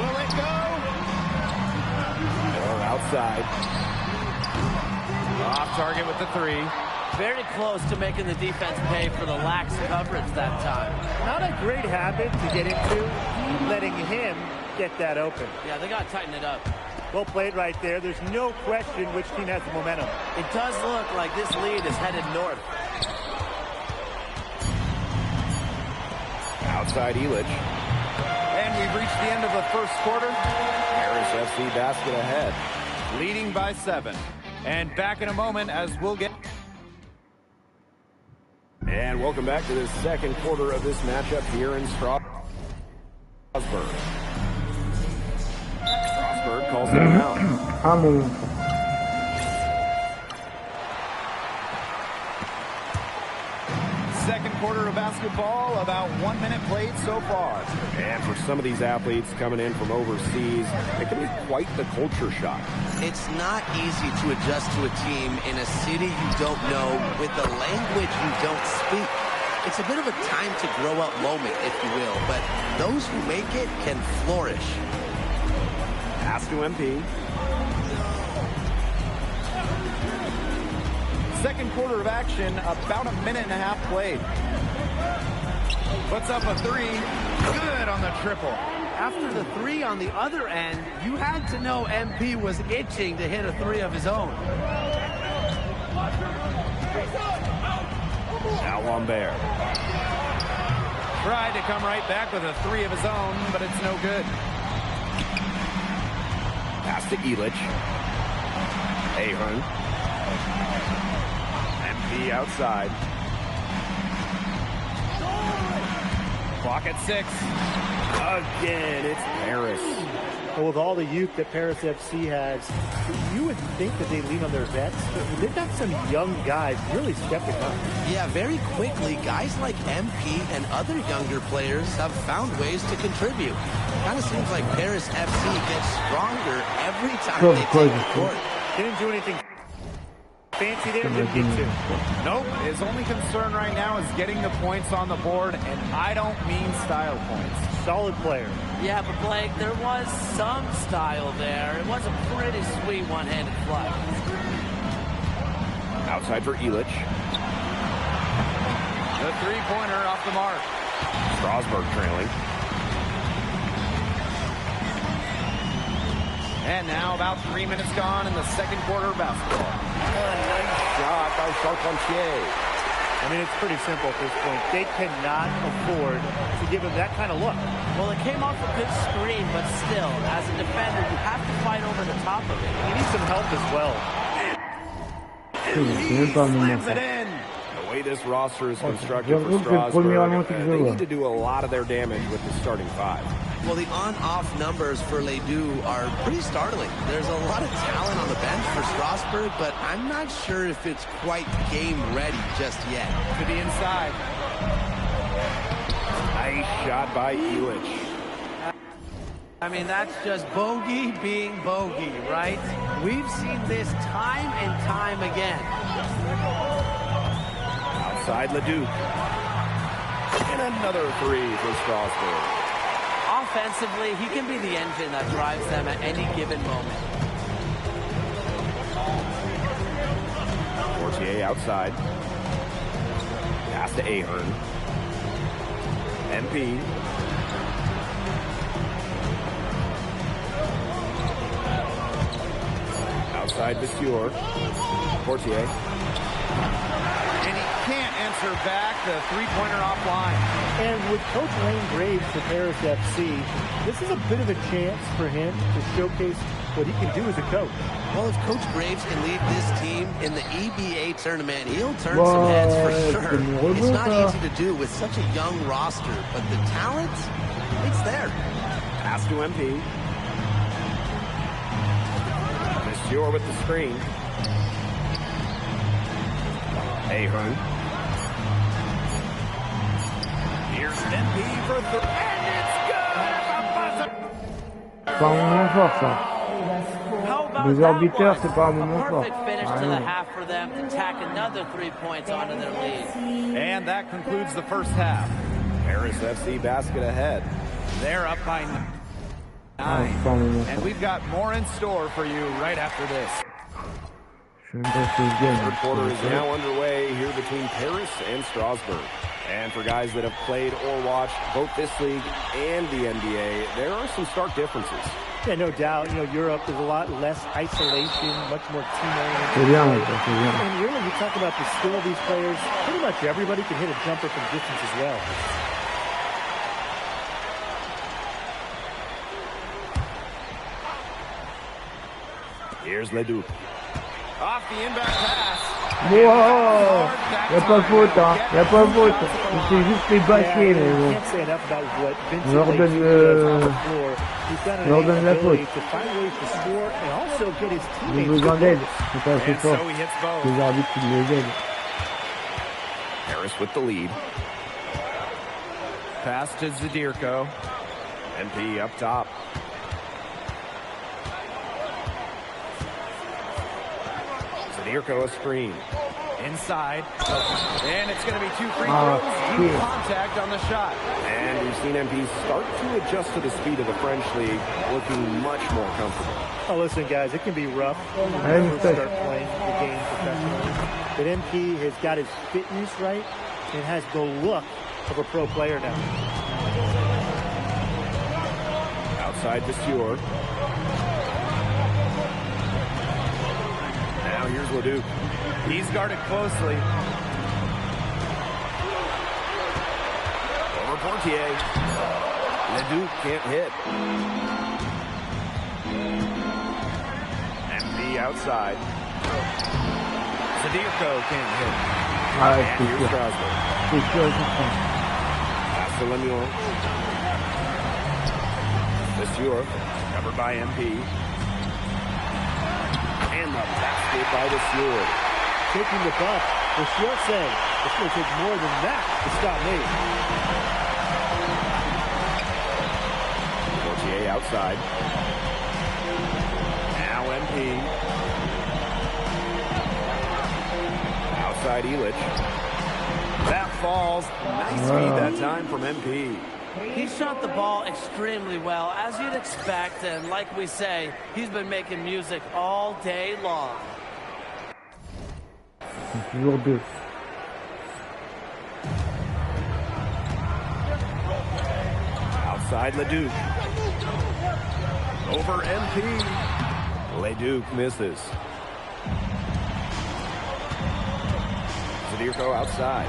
Will it go? Miller outside. Off target with the three. Very close to making the defense pay for the lax coverage that time. Not a great habit to get into, letting him get that open. Yeah, they got to tighten it up. Well played right there. There's no question which team has the momentum. It does look like this lead is headed north. Outside Illich. And we've reached the end of the first quarter. Paris FC basket ahead, leading by 7. And back in a moment as we'll get... And welcome back to the second quarter of this matchup here in Strasbourg. Strasbourg calls it out. Second quarter of basketball, about 1 minute played so far. And for some of these athletes coming in from overseas, it can be quite the culture shock. It's not easy to adjust to a team in a city you don't know with a language you don't speak. It's a bit of a time to grow up moment, if you will, but those who make it can flourish. Pass to MP. Second quarter of action, about a minute and a half played. Puts up a three. Good on the triple. After the three on the other end, you had to know MP was itching to hit a three of his own. Now Lambert. Tried to come right back with a three of his own, but it's no good. Pass to Illich. Ahern. MP outside. Clock at 6. Again, it's Paris. Well, with all the youth that Paris FC has, you would think that they lean on their vets, but they've got some young guys really stepping up. Yeah, very quickly, guys like MP and other younger players have found ways to contribute. Kind of seems like Paris FC gets stronger every time they take the court. Didn't do anything fancy there, didn't need to. Nope. His only concern right now is getting the points on the board, and I don't mean style points. Solid player. Yeah, but Blake, there was some style there. It was a pretty sweet one-handed flush. Outside for Illich. The three-pointer off the mark. Strasburg trailing. And now about 3 minutes gone in the second quarter of basketball. Nice shot by Charpentier. I mean, it's pretty simple at this point. They cannot afford to give him that kind of look. Well, it came off a good screen, but still, as a defender, you have to fight over the top of it. He needs some help as well. He slams it in. The way this roster is constructed for Strasburg, they need to do a lot of their damage with the starting five. Well, the on-off numbers for Ledoux are pretty startling. There's a lot of talent on the bench for Strasburg, but I'm not sure if it's quite game-ready just yet. To the inside. Nice shot by Illich. I mean, that's just bogey being bogey, right? We've seen this time and time again. Outside Ledoux. And another three for Strasburg. Offensively, he can be the engine that drives them at any given moment. Fortier outside. Pass to Ahern. MP. Outside Vasseur. Fortier. And he can't answer back. The three-pointer offline. And with Coach Lane Graves for Paris FC, this is a bit of a chance for him to showcase what he can do as a coach. Well, if Coach Graves can lead this team in the EBA tournament, he'll turn some heads for sure. It's not easy to do with such a young roster, but the talent, it's there. Pass to MP. Vasseur with the screen. Ahern. Here's MP for three. And it's good! Pas un moment fort, ça. Les arbitres, c'est pas un moment fort. Perfect finish to the half for them to tack another 3 points onto their lead. And that concludes the first half. Paris FC basket ahead. They're up by 9. And we've got more in store for you right after this. Third quarter is now underway here between Paris and Strasburg. And for guys that have played or watched both this league and the NBA, there are some stark differences. Yeah, no doubt. You know, Europe is a lot less isolation, much more team-oriented. And really, you talk about the skill of these players. Pretty much everybody can hit a jumper from distance as well. Here's Ledoux. Off the inbound pass. Wow, y'a pas faute, hein. Y'a pas faute. C'est juste les baquets, mais bon. On leur donne la faute. Ils ont besoin d'aide. C'est pas assez fort. Les arbitres qui les aident. Harris with the lead. Pass to Zadirko. MP up top. Zadirko a screen. Inside. And it's going to be 2 free throws. Deep contact on the shot. And we've seen MP start to adjust to the speed of the French league, looking much more comfortable. Oh, listen, guys, it can be rough when you first start playing the game professionally. But MP has got his fitness right and has the look of a pro player now. Outside Vasseur. Now here's Ledoux. He's guarded closely. Over Portier. Ledoux can't hit. MP outside. Zadirko can't hit. And here's Strasburg. Pass to Lemieux. Vasseur, covered by MP. And the basket by Vasseur. Taking the buck, Vasseur said it's going to take more than that to stop me. Portier outside. Now MP. side, Elich. That falls. Nice feed that time from MP. He shot the ball extremely well, as you'd expect, and like we say, he's been making music all day long. Toujours deux. Outside Leduc. Over MP. Leduc misses. Zadirko outside.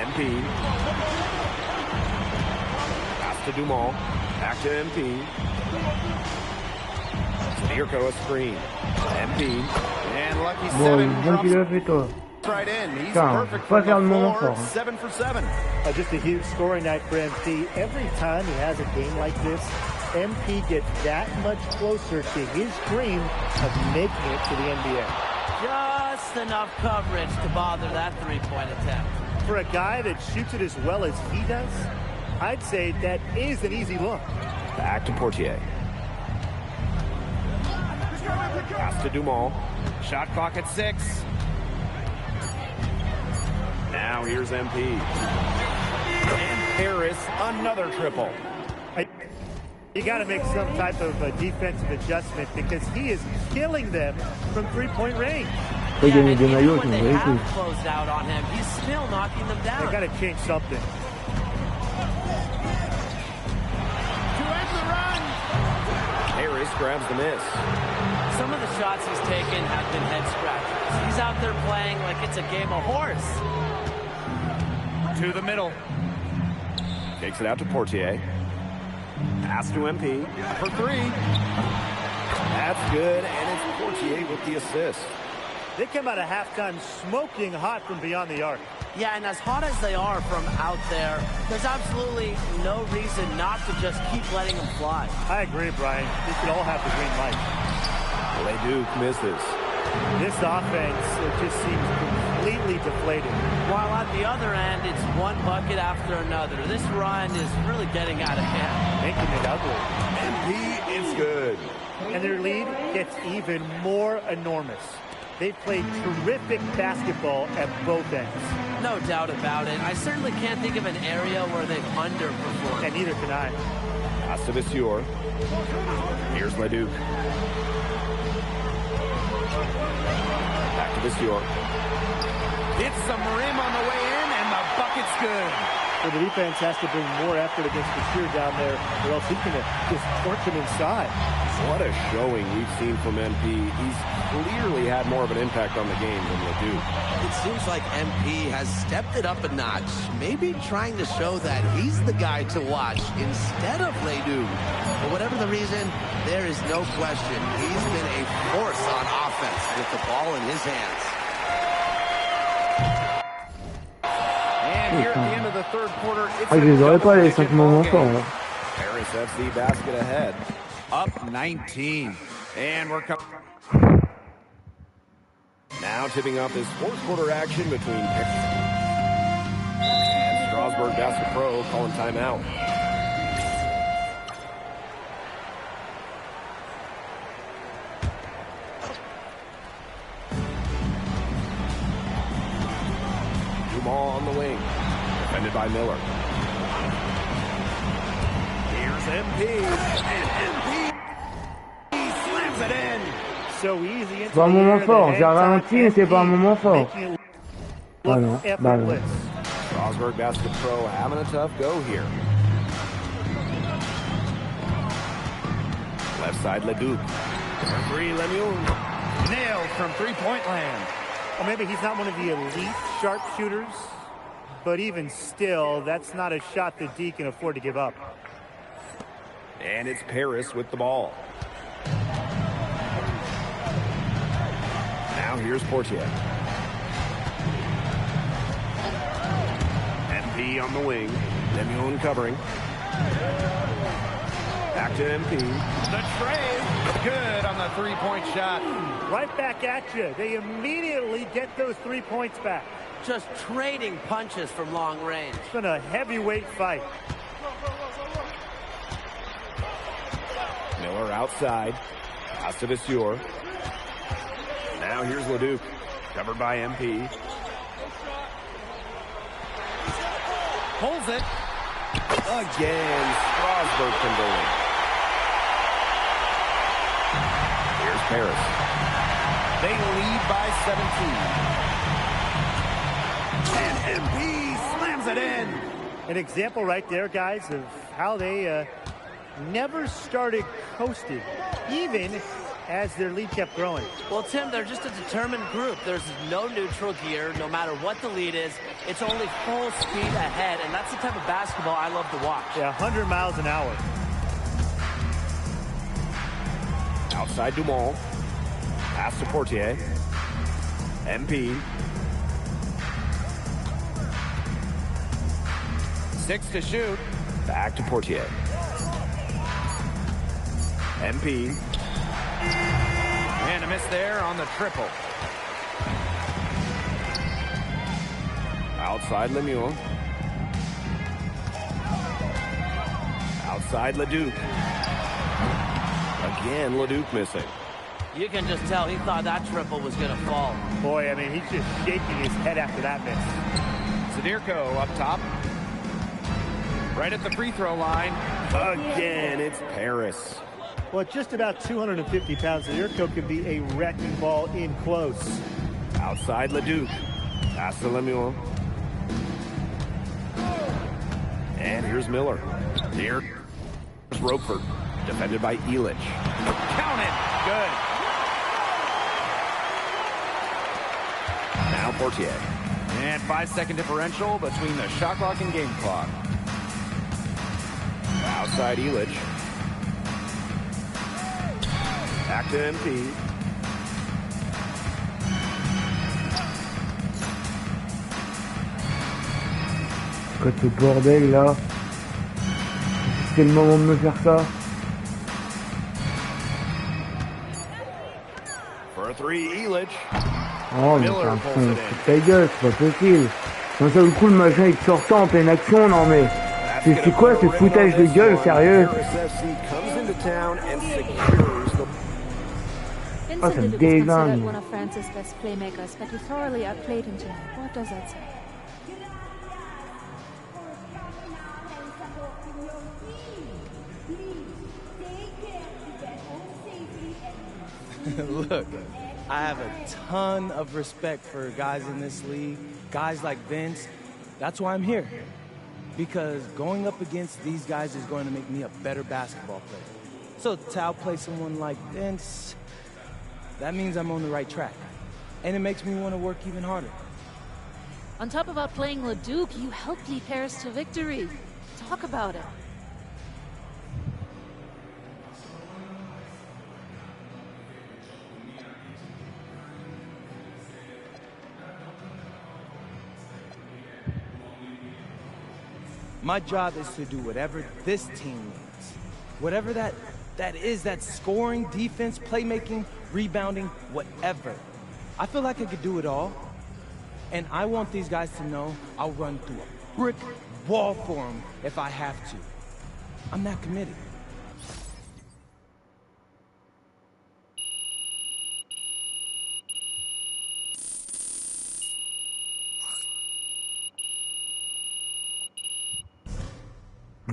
MP. Pass to Dumont. Back to MP. Zadirko a screen. MP. And lucky seven drops right in. He's perfect from the floor. 7 for 7. Just a huge scoring night for MP. Every time he has a game like this, MP gets that much closer to his dream of making it to the NBA. Just enough coverage to bother that three-point attempt. For a guy that shoots it as well as he does, I'd say that is an easy look. Back to Portier. Pass to Dumont. Shot clock at 6. Now here's MP. And Harris, another triple. You got to make some type of defensive adjustment because he is killing them from three-point range. Yeah, and even when they have closed out on him, he's still knocking them down. They got to change something. Harris grabs the miss. Some of the shots he's taken have been head scratchers. He's out there playing like it's a game of horse. To the middle. Takes it out to Portier. Pass to MP for 3. That's good, and it's Portier with the assist. They come out of halftime smoking hot from beyond the arc. Yeah, and as hot as they are from out there, there's absolutely no reason not to just keep letting them fly. I agree, Brian. They should all have the green light. Leduc misses. This offense just seems completely deflated. While at the other end, it's one bucket after another. This run is really getting out of hand. Making it ugly. MP is good. And their lead gets even more enormous. They've played terrific basketball at both ends. No doubt about it. I certainly can't think of an area where they've underperformed. And neither can I. Pass to Visior. Here's Leduc. Back to Visior. Hits some rim on the way in, and the bucket's good. So the defense has to bring more effort against Visior down there, or else he's going to just torch him inside. What a showing we've seen from MP. He's clearly had more of an impact on the game than Leduc. It seems like MP has stepped it up a notch, maybe trying to show that he's the guy to watch instead of Leduc. For whatever the reason, there is no question he's been a force on offense with the ball in his hands. And here at the end of the third quarter, it's Paris FC basket ahead. Up 19. And we're coming. Now tipping off this fourth quarter action between and Strasbourg Basket Pro calling timeout. Dumont on the wing. Defended by Miller. Here's MP. And MP slams it in. So easy. Pas un moment fort. J'ai ralenti, mais c'est pas un moment fort. Ah non, bah non. Strasbourg Basket Pro having a tough go here. Left side Leduc. For 3, Lemieux. Nailed from three-point land. Well, maybe he's not one of the elite sharpshooters, but even still, that's not a shot that D can afford to give up. And it's Paris with the ball. Now here's Portier. MP on the wing. Lemieux covering. Back to MP. The tray. Good on the three-point shot. Right back at you. They immediately get those 3 points back. Just trading punches from long range. It's been a heavyweight fight. Miller outside. Pass to Visior. Now here's Leduc. Covered by MP. Pulls it. Again, Strasburg converting. Here's Paris. They lead by 17. And MP slams it in. An example right there, guys, of how they never started coasting, even as their lead kept growing. Well, Tim, they're just a determined group. There's no neutral gear, no matter what the lead is. It's only full speed ahead, and that's the type of basketball I love to watch. Yeah, 100 miles an hour. Outside Dumont. Pass to Portier. MP. 6 to shoot. Back to Portier. MP. And a miss there on the triple. Outside Lemieux. Outside Leduc. Again, Leduc missing. You can just tell he thought that triple was going to fall. Boy, I mean, he's just shaking his head after that miss. Zadirko up top. Right at the free throw line. Again, it's Paris. Well, at just about 250 pounds, Zadirko could be a wrecking ball in close. Outside Leduc. Pass to Lemieux. And here's Miller. Here's Roper. Defended by Elich. Count it. Good. Now Portier. And 5-second differential between the shot clock and game clock. Outside Elich. Back to MP. Quoi ce bordel là? C'est le moment de me faire ça. For a 3, Elich. Oh, mais ta gueule, c'est pas possible. D'un seul coup, le machin est sortant en pleine action, non mais. C'est quoi ce foutage de gueule, sérieux? Oh, ça me déglingue. One of France's best playmakers, but he thoroughly outplayed him tonight. What does that say? Look, I have a ton of respect for guys in this league, guys like Vince. That's why I'm here. Because going up against these guys is going to make me a better basketball player. So to outplay someone like Vince, that means I'm on the right track. And it makes me want to work even harder. On top of outplaying Leduc, you helped lead Paris to victory. Talk about it. My job is to do whatever this team needs. Whatever that is, that scoring, defense, playmaking, rebounding, whatever. I feel like I could do it all. And I want these guys to know I'll run through a brick wall for them if I have to. I'm that committed.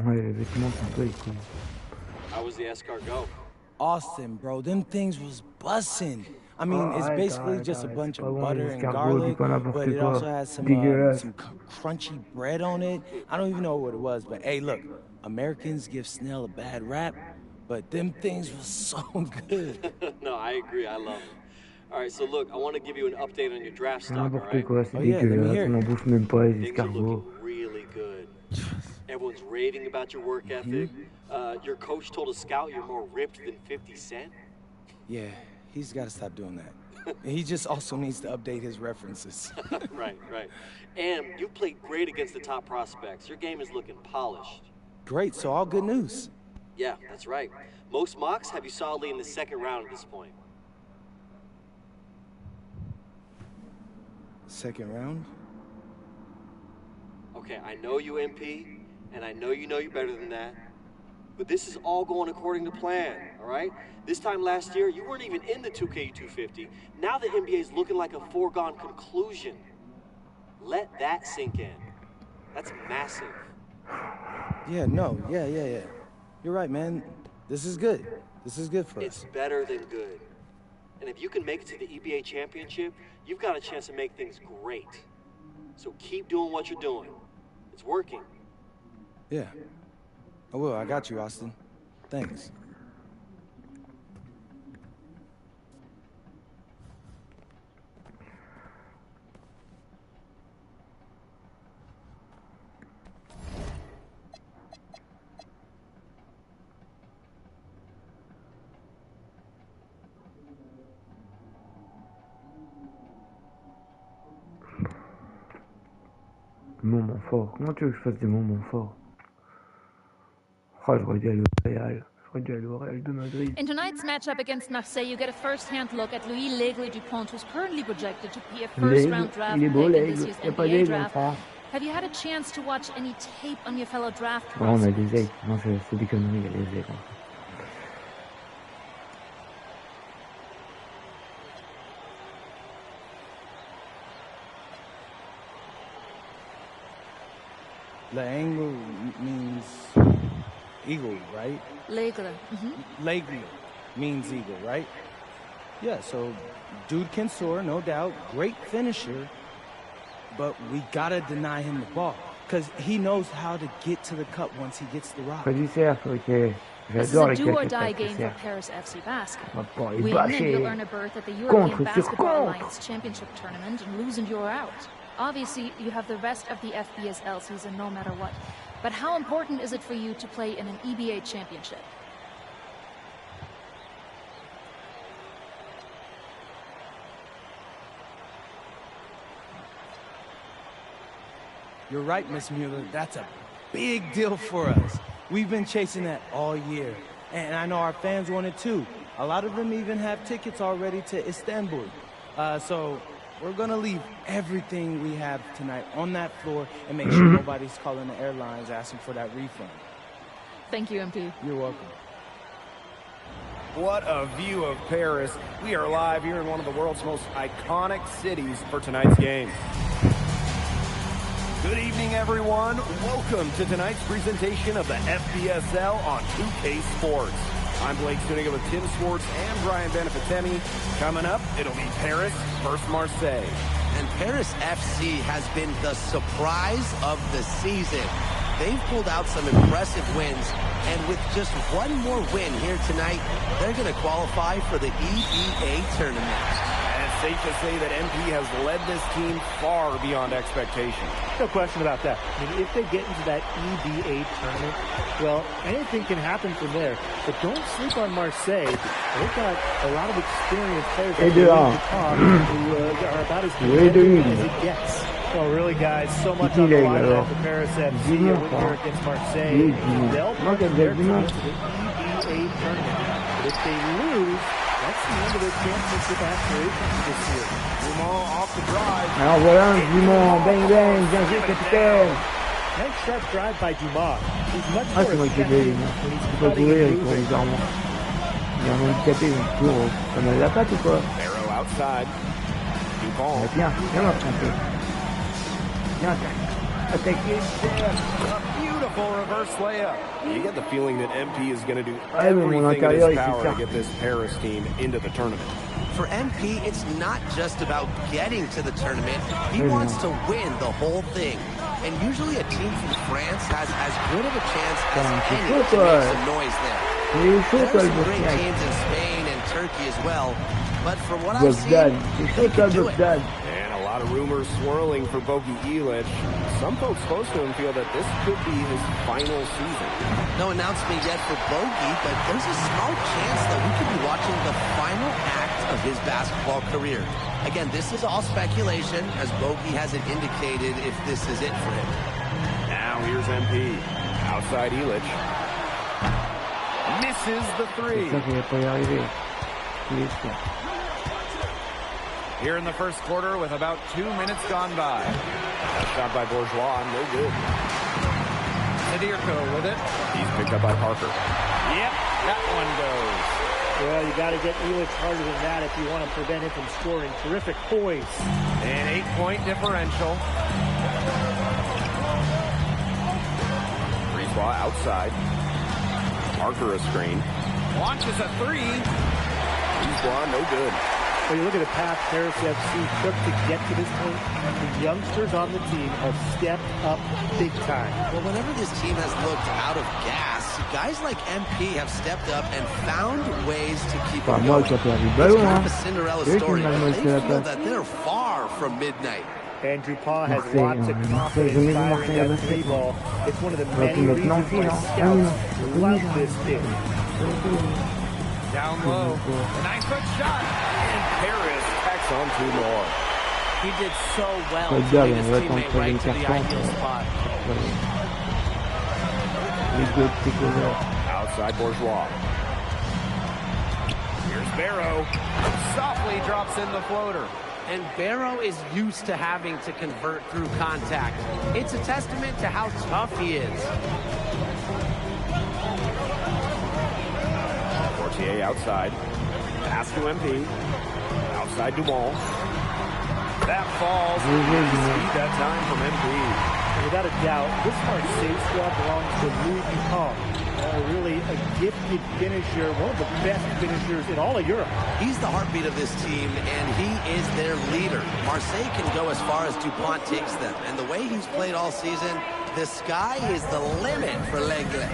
Ouais, les vêtements sont pas les couilles. How was the escargot? Austin, bro, them things was bussin'. I mean, it's basically just a bunch of butter and garlic, but it also has some crunchy bread on it. I don't even know what it was, but hey, look, Americans give Snell a bad rap, but them things was so good. No, I agree. I love them. All right, so look, I want to give you an update on your draft stock, all N'importe right? quoi, c'est dégueulasse, on n'en bouffe même pas les Things are escargots. looking really good. Everyone's raving about your work ethic. Your coach told a scout you're more ripped than 50 Cent. Yeah, he's got to stop doing that. He just also needs to update his references. Right. And you've played great against the top prospects. Your game is looking polished. Great, so all good news. Yeah, that's right. Most mocks have you solidly in the second round at this point. Second round? Okay, I know you MP, and I know you better than that. But this is all going according to plan, all right? This time last year, you weren't even in the 2K250. Now the NBA is looking like a foregone conclusion. Let that sink in. That's massive. Yeah, no, yeah. You're right, man. This is good. This is good for us. It's better than good. And if you can make it to the EBA championship, you've got a chance to make things great. So keep doing what you're doing. It's working. Yeah. I will. I got you, Austin. Thanks. Moments forts. Comment tu veux que je fasse des moments forts? Oh, j'aurais dû aller au Real. J'aurais dû aller au Real de Madrid. In tonight's matchup against Marseille, you get a first-hand look at Louis L'Aigle-Dupont, who's currently projected to be a first-round draft pick in this year's NBA draft. Have you had a chance to watch any tape on your fellow draft On a prospects? des aigles. Non, c'est des conneries, il y a des aigles. L'Aigle means eagle, right? L'Aigle. L'Aigle means eagle, right? Yeah, so dude can soar, no doubt. Great finisher. But we gotta deny him the ball. Because he knows how to get to the cup once he gets the rock. Pas du cerf, ok. This is J'adore a les do-or-die quelques game for cerfs. Paris FC Basket. On va pouvoir les Win and bâcher. you'll earn a berth at the European Contre sur Basketball contre. Alliance Championship Tournament, and lose and you're out. Obviously, you have the rest of the FBSL season no matter what. But how important is it for you to play in an EBA championship? You're right, Miss Mueller. That's a big deal for us. We've been chasing that all year. And I know our fans want it too. A lot of them even have tickets already to Istanbul. So we're going to leave everything we have tonight on that floor and make sure nobody's calling the airlines asking for that refund. Thank you, MP. You're welcome. What a view of Paris. We are live here in one of the world's most iconic cities for tonight's game. Good evening, everyone. Welcome to tonight's presentation of the FBSL on 2K Sports. I'm Blake Suniga with Tim Swartz and Brian Benefitemi. Coming up, it'll be Paris versus Marseille. And Paris FC has been the surprise of the season. They've pulled out some impressive wins, and with just one more win here tonight, they're going to qualify for the EBA tournament. And it's safe to say that MP has led this team far beyond expectation. No question about that. I mean, if they get into that EBA tournament, well, anything can happen from there. But don't sleep on Marseille. They've got a lot of experienced players who are about as competitive as it gets. Well, really, guys, so much on the line for Paris FC. A win here against Marseille. They'll put their team to the EBA tournament. But if they lose, that's the end of their championship aspirations this year. Dumont off the drive. Alors voilà un Dumont, bang bang, bien joué capitaine. Nice sharp drive by Dumas. He's much Ah, more c'est moi qui ai effective fait. when he's C'est pas cutting courir, and il court moving. bizarrement. Il y a un handicapé, il court. Ça me la patte ou quoi? Barrow outside. Dupont. Viens, viens m'affronter. Viens, attaquer. A beautiful reverse layup. You get the feeling that MP is going to do Ouais, mais mon everything in intérieur, his il power fait to ça. get this Paris team into the tournament. For MP, it's not just about getting to the tournament. He wants to win the whole thing. And usually a team from France has as good of a chance as any to make some noise there. There's some great teams in Spain and Turkey as well. But from what I've seen, they can do it. And a lot of rumors swirling for Bogi Ilic. Some folks close to him feel that this could be his final season. No announcement yet for Bogi, but there's a small chance that we could be watching the final act of his basketball career. Again, this is all speculation, as Bogi hasn't indicated if this is it for him. Now here's MP. Outside Ilic. Misses the three. C'est ça qu'il va pas y arriver. Il est sûr. Here in the first quarter with about 2 minutes gone by. That shot by Bourgeois, no good. Sadirko with it. He's picked up by Parker. Yep, that one goes. Well, you got to get Ilic harder than that if you want to prevent him from scoring. Terrific poise. An 8-point differential. Bourgeois outside. Parker a screen. Launches a three. Bourgeois, no good. When you look at the path Paris FC took to get to this point, the youngsters on the team have stepped up big time. Well, whenever this team has looked out of gas, guys like MP have stepped up and found ways to keep it going. It's kind of a Cinderella story, but they feel that they're far from midnight. And Dupont has lots of confidence firing that three ball. It's one of the many reasons why scouts love this kid. Down low, a 9-foot shot, and Paris tacks on 2 more. He did so well to bring his teammate right to the ideal spot. Outside Bourgeois. Here's Barrow. Softly drops in the floater. And Barrow is used to having to convert through contact. It's a testament to how tough he is. Portier outside. Pass to MP. Outside Dumont. That falls. That time from MP. Without a doubt, this Marseille squad belongs to Louis Dupont. Really a gifted finisher, one of the best finishers in all of Europe. He's the heartbeat of this team, and he is their leader. Marseille can go as far as Dupont takes them, and the way he's played all season, the sky is the limit for L'Aigle.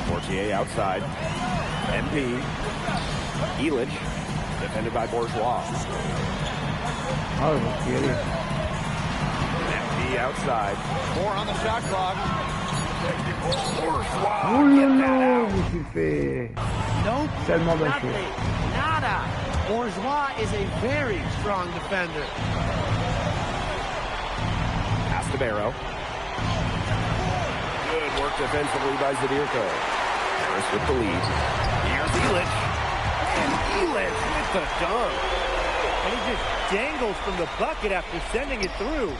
Portier outside. MP. Elich, defended by Bourgeois. MP outside. 4 on the shot clock. Oh là, je suis fait. Nope, Tellement bâché. nada. Bourgeois is a very strong defender. Pass to Barrow. Good work defensively by Zadirko. Harris with the lead. Here's Elich. And Elich with the dunk. And he just dangles from the bucket after sending it through.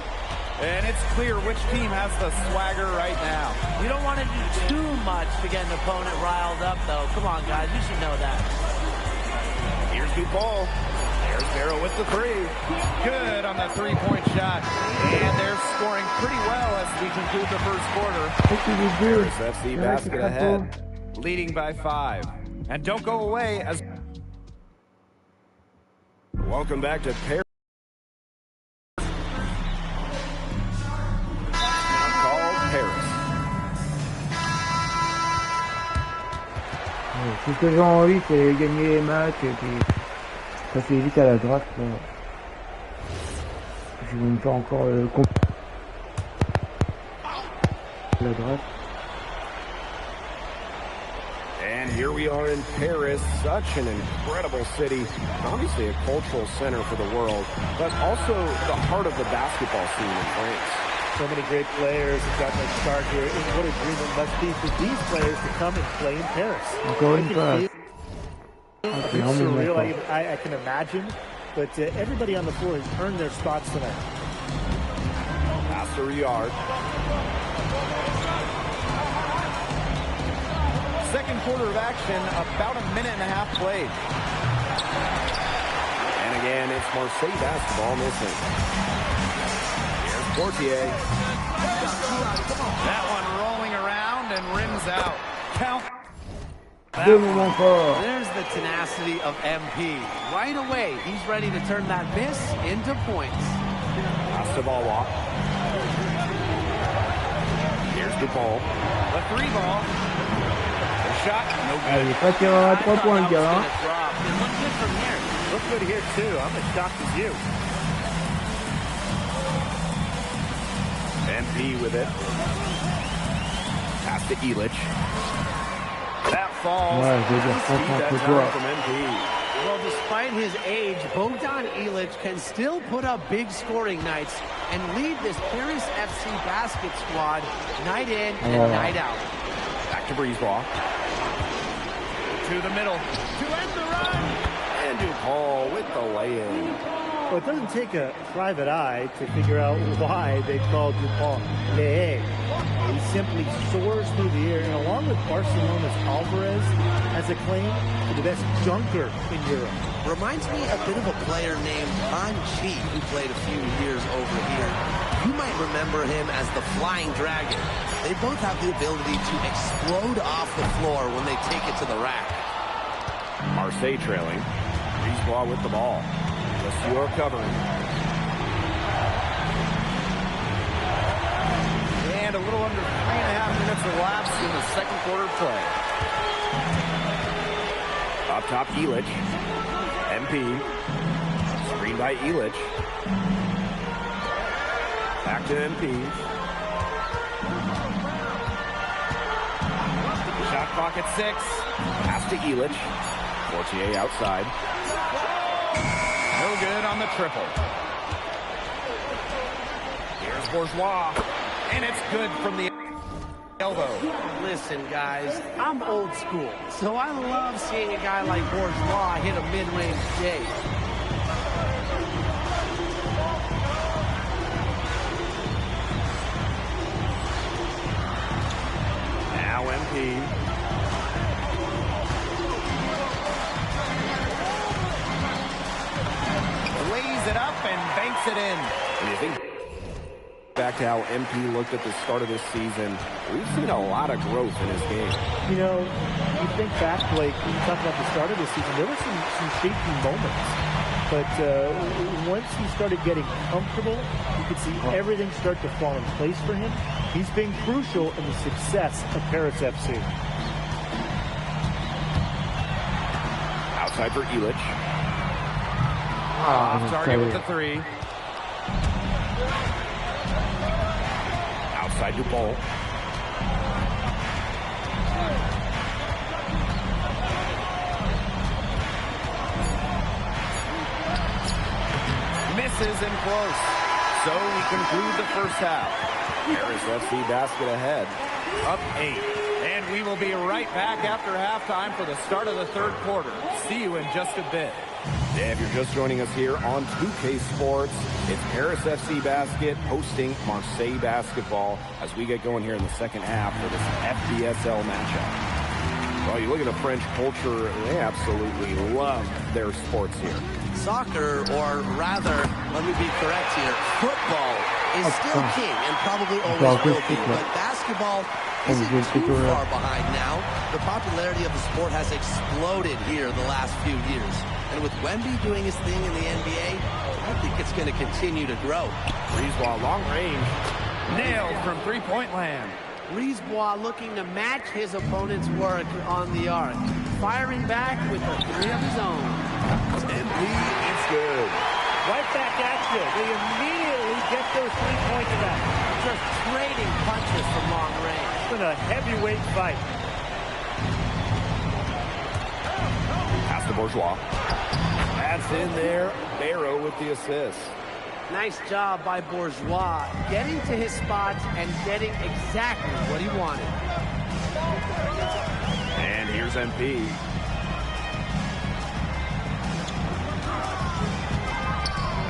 And it's clear which team has the swagger right now. You don't want to do too much to get an opponent riled up, though. Come on, guys. You should know that. Here's Dupont. There's Barrow with the three. Good on that three-point shot. And they're scoring pretty well as we conclude the first quarter. Paris FC basket ahead, leading by 5. And don't go away as... Welcome back to Paris. Tout ce que j'ai envie, c'est gagner les matchs et puis passer vite à la draft. Je vais me faire encore la draft. And here we are in Paris, such an incredible city. Obviously a cultural center for the world, but also the heart of the basketball scene in France. So many great players have gotten a start here. And what a dream it must be for these players to come and play in Paris. Encore une fois. It's surreal, I can imagine. But everybody on the floor has earned their spots tonight. Pass to Riyard. Second quarter of action, about a minute and a half played. And again, it's Marseille basketball missing. Portier. That one rolling around and rims out. Count. There's the tenacity of MP. Right away, he's ready to turn that miss into points. Pass to Valois. Here's Dupont. The three ball. The shot, no good. Il pas tiré à 3 points, le gars. It looked good from here. Look good here, too. I'm as shocked as you. MP with it. Pass to Elich. That falls. From MP. Well, despite his age, Bogdan Elich can still put up big scoring nights and lead this Paris FC basket squad night in and night out. Back to Brisebois. To the middle. To end the run. And Dupont with the lay-in. Well, it doesn't take a private eye to figure out why they call Dupont Le. He simply soars through the air, and along with Barcelona's Alvarez, has a claim to the best dunker in Europe. Reminds me a bit of a player named Han Chi, who played a few years over here. You might remember him as the Flying Dragon. They both have the ability to explode off the floor when they take it to the rack. Marseille trailing. Brisebois with the ball. Lesueur covering. And a little under 3.5 minutes elapsed in the second quarter play. Up top, Illich. MP. Screen by Illich. Back to MP. Shot clock at 6. Pass to Illich. Fortier outside. No good on the triple. Here's Bourgeois. And it's good from the elbow. Listen, guys, I'm old school, so I love seeing a guy like Bourgeois hit a mid-range J. Now MP. Lays it up and banks it in. What do you think? Back to how MP looked at the start of this season, we've seen a lot of growth in his game. You know, you think back, Blake, when you talk about the start of this season, there were some shaky moments. But once he started getting comfortable, you could see everything start to fall in place for him. He's been crucial in the success of Paris FC. Outside for Illich. Ah, Off target with the 3. Outside Dupont. Misses and close. So we conclude the first half. Paris FC basket ahead. Up 8. And we will be right back after halftime for the start of the third quarter. See you in just a bit. Yeah, if you're just joining us here on 2K Sports, it's Paris FC Basket hosting Marseille Basketball as we get going here in the second half for this FBSL matchup. Well, you look at the French culture, they absolutely love their sports here. Soccer, or rather, let me be correct here, football is still king and probably always will be, but basketball isn't too far behind now. The popularity of the sport has exploded here the last few years. And with Wemby doing his thing in the NBA, I think it's going to continue to grow. Brisebois long range. Nailed from three-point land. Brisebois looking to match his opponent's work on the arc. Firing back with a 3 of his own. MP, it's good. Right back at you. They immediately get those 3 points back. Just trading punches from long range. It's been a heavyweight fight. Pass to Bourgeois. That's in there. Barrow with the assist. Nice job by Bourgeois, getting to his spots and getting exactly what he wanted. And here's MP.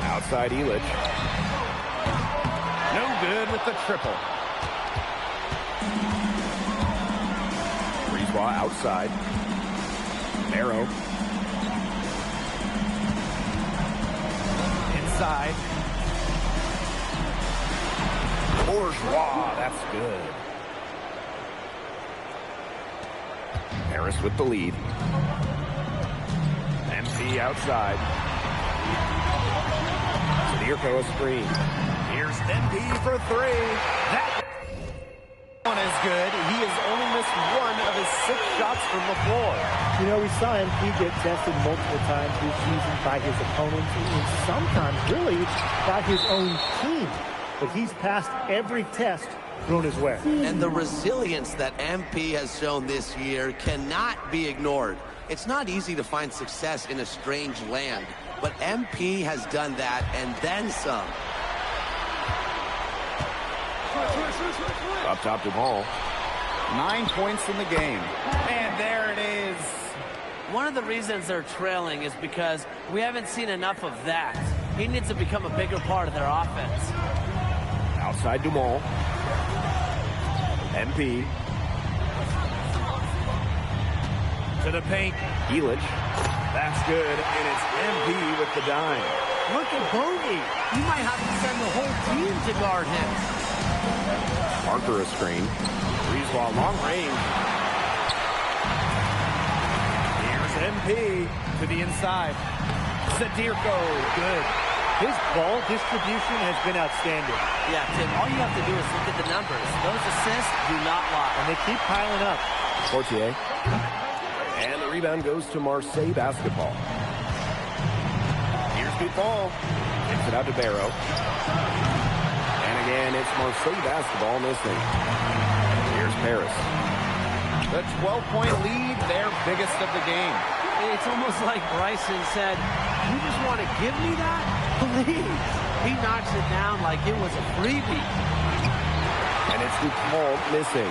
Outside Illich. No good with the triple. Brisebois outside. Barrow. Inside. Bourgeois, that's good. Paris with the lead. MP outside. Zirko a screen. Here's MP for 3. That one is good. He has only missed 1 of his 6 shots from the floor. You know, we saw MP get tested multiple times this season by his opponents and sometimes really by his own team. But he's passed every test thrown his way. And the resilience that MP has shown this year cannot be ignored. It's not easy to find success in a strange land, but MP has done that and then some. Up top to Ball. 9 points in the game. And there it is. One of the reasons they're trailing is because we haven't seen enough of that. He needs to become a bigger part of their offense. Outside Dumont. MP. To the paint. Illich. That's good, and it's MP with the dime. Look at Bogey. You might have to send the whole team to guard him. Parker a screen. Breezewall long range. Here's MP to the inside. Zadirko, good. His ball distribution has been outstanding. Yeah, Tim, all you have to do is look at the numbers. Those assists do not lie. And they keep piling up. Portier. And the rebound goes to Marseille basketball. Here's Dupont. Gets it out to Barrow. And again, it's Marseille basketball missing. Here's Paris. The 12-point lead, their biggest of the game. It's almost like Bryson said, you just want to give me that? Please. He knocks it down like it was a freebie. And it's Dupont missing.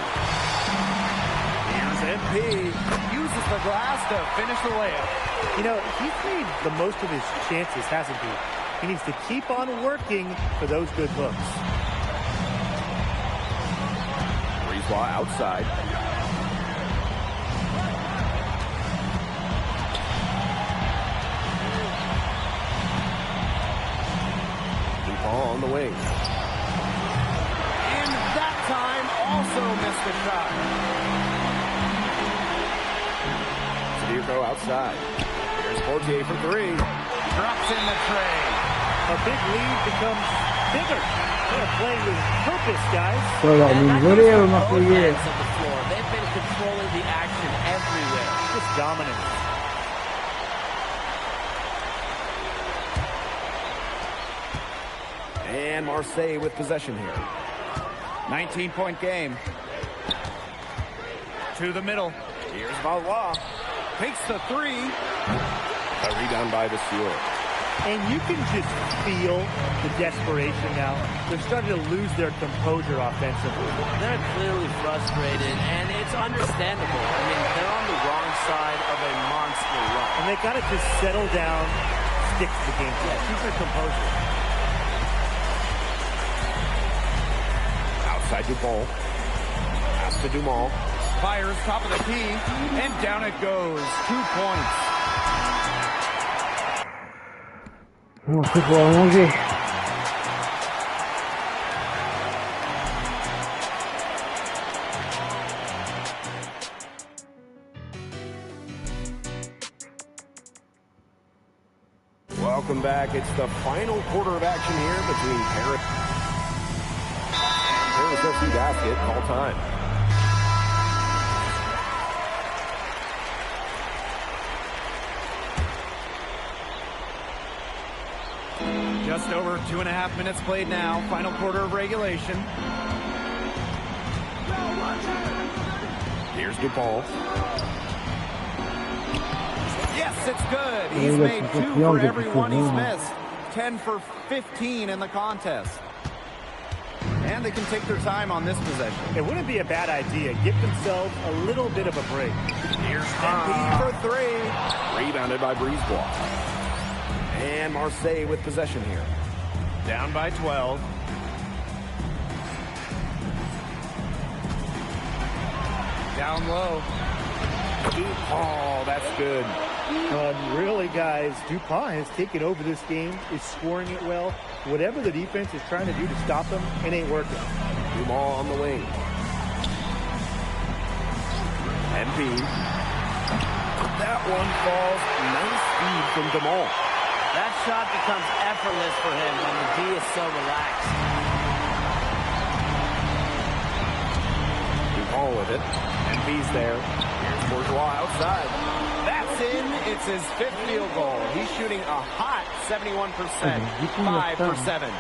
Here's MP. Uses the glass to finish the layup. You know, he's made the most of his chances, hasn't he? He needs to keep on working for those good looks. Breezewall outside. On the wing. And that time also missed the shot. Zadirko outside. Here's Portier for three. Drops in the tray. A big lead becomes bigger. They're playing with purpose, guys. Voilà, And that nous goes voler for au both Marseillais. ends of the floor. They've been controlling the action everywhere. Just dominant. And Marseille with possession here. 19-point game. To the middle. Here's Valois. Takes the three. A rebound by Vasseur. And you can just feel the desperation now. They're starting to lose their composure offensively. They're clearly frustrated, and it's understandable. I mean, they're on the wrong side of a monster run. And they got to just settle down, stick to the game. Yeah, keep their composure. Outside Dupont. Pass to Dumont. Fires top of the key, and down it goes. 2 points. On va pouvoir manger. Welcome back. It's the final quarter of action here between Paris and Paris FC basket. Call time. Just over 2.5 minutes played now. Final quarter of regulation. Here's Dupont. Yes, it's good. He's made 2 for every one he's missed. 10 for 15 in the contest. And they can take their time on this possession. It wouldn't be a bad idea. Give themselves a little bit of a break. Here's MP for 3. Rebounded by Breezewall. And Marseille with possession here. Down by 12. Down low. Oh, that's good. Really, guys, DuPont has taken over this game, is scoring it well. Whatever the defense is trying to do to stop them, it ain't working. Dumont on the wing. MP. That one falls. Nice feed from Dumont. That shot becomes effortless for him when the D is so relaxed. Dumont with it. MP's there. Here's Bourgeois outside. That's in. It's his 5th field goal. He's shooting a hot 71%. 5 for 7.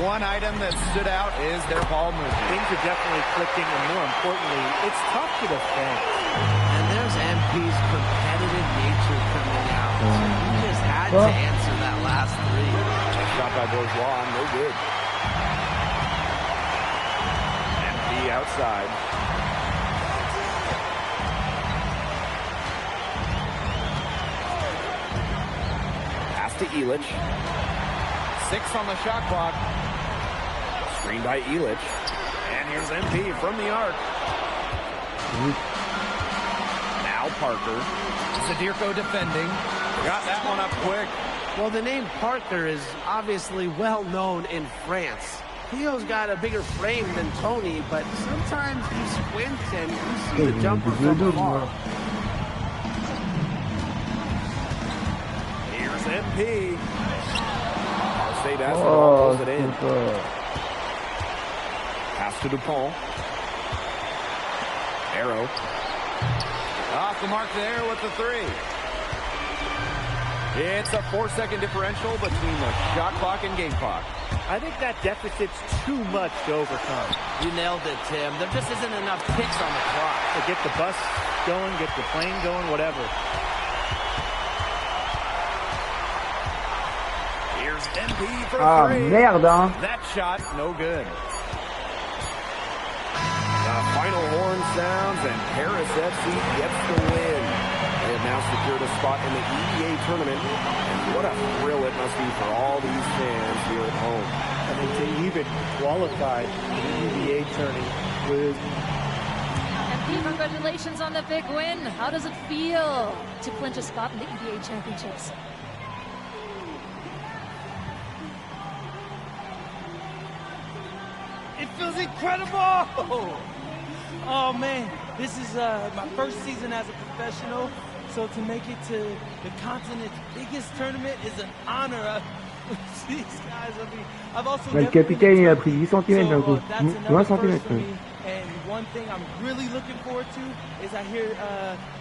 One item that stood out is their ball movement. Things are definitely clicking, and more importantly, it's tough to defend. And there's MP's competitive nature coming out. He just had to answer that last 3. Shot by Bourgeois, no good. MP outside. Pass to Elich. 6 on the shot clock. Screen by Elich. And here's MP from the arc. Now Parker. Zadirko defending. Got that one up quick. Well, the name Parker is obviously well known in France. Theo's got a bigger frame than Tony, but sometimes you squint and you see the jumper from afar. Here's MP. Marseille Basketball pulls it in. Pass to DuPont. Arrow. Off the mark there with the three. It's a 4-second differential between the shot clock and game clock. I think that deficit's too much to overcome. You nailed it, Tim. There just isn't enough ticks on the clock. To get the bus going, get the plane going, whatever. Here's MP for three. Merde, hein. That shot, no good. The final horn sounds and Paris FC gets the win. They have now secured a spot in the EVA tournament. And what a thrill it must be for all these fans here at home. I mean, to even qualify for the EVA tourney was... And congratulations on the big win. How does it feel to clinch a spot in the EVA championships? It feels incredible! Oh man, this is my first season as a professional, so to make it to the continent's biggest tournament is an honor. These guys, I mean, I've also Le capitaine, il a pris 10 cm d'un coup. 20 cm. And one thing I'm really looking forward to is I hear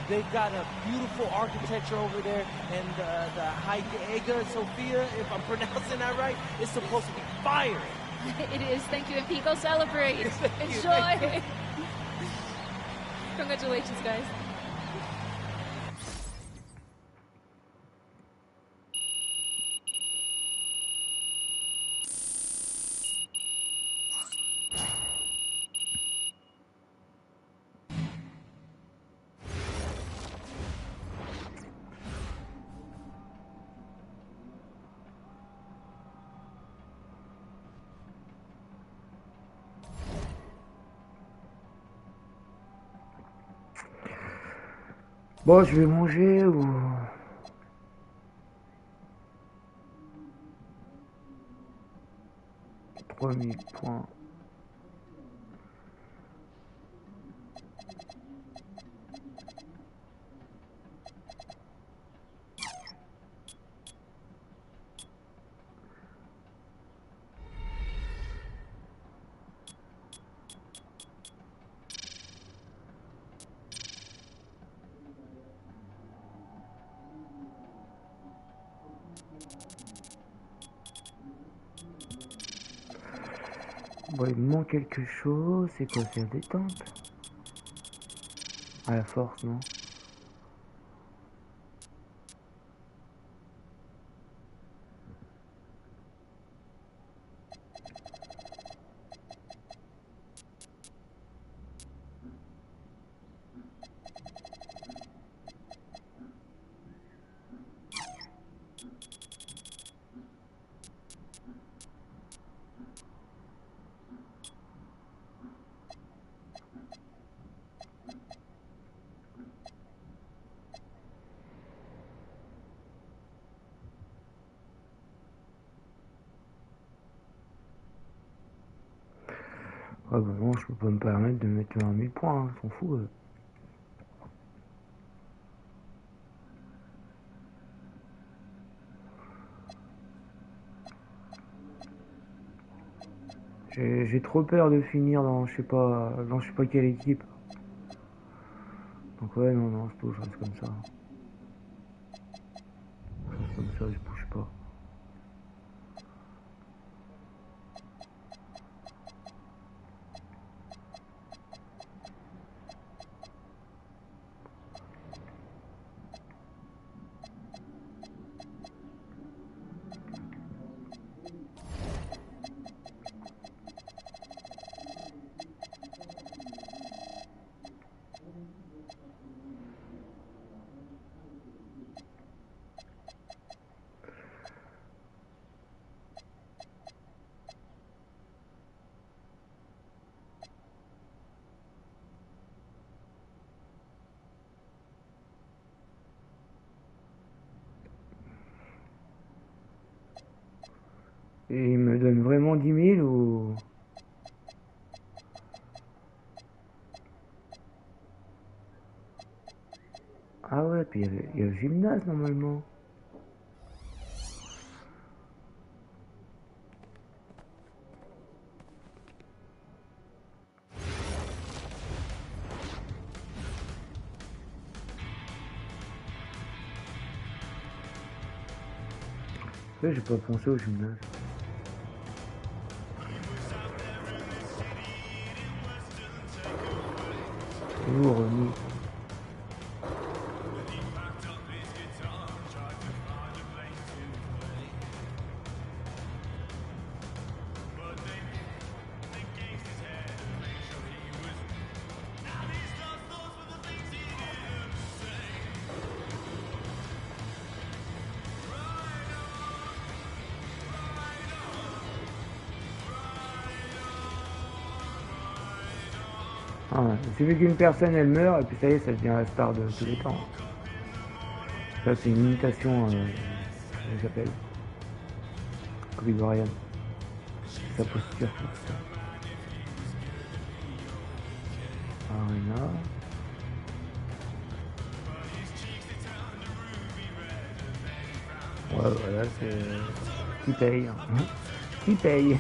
they've got a beautiful architecture over there, and the Hagia Sophia, if I'm pronouncing that right, is supposed to be fire. It is. Thank you, MP. Go celebrate. Enjoy. Congratulations, guys. Bon, je vais manger ou... 3000 points. Bon, il me manque quelque chose. C'est quoi? C'est la détente? À la force, non? Ah bah non, je peux pas me permettre de mettre 20 000 points, hein, je m'en fous. J'ai trop peur de finir dans je sais pas quelle équipe. Donc ouais, non, je reste comme ça. Je reste comme ça, je bouge pas. Et il me donne vraiment 10 000 ou... Ah ouais, puis il y a le gymnase normalement. Ouais, j'ai pas pensé au gymnase. Nous, Remis. Ah, il suffit qu'une personne elle meurt et puis ça y est, ça devient la star de tous les temps. Ça c'est une imitation, comment ça s'appelle, Kobe Bryant. Sa posture, tout ça. Arena. Ouais, voilà, c'est... Qui paye hein. Qui paye.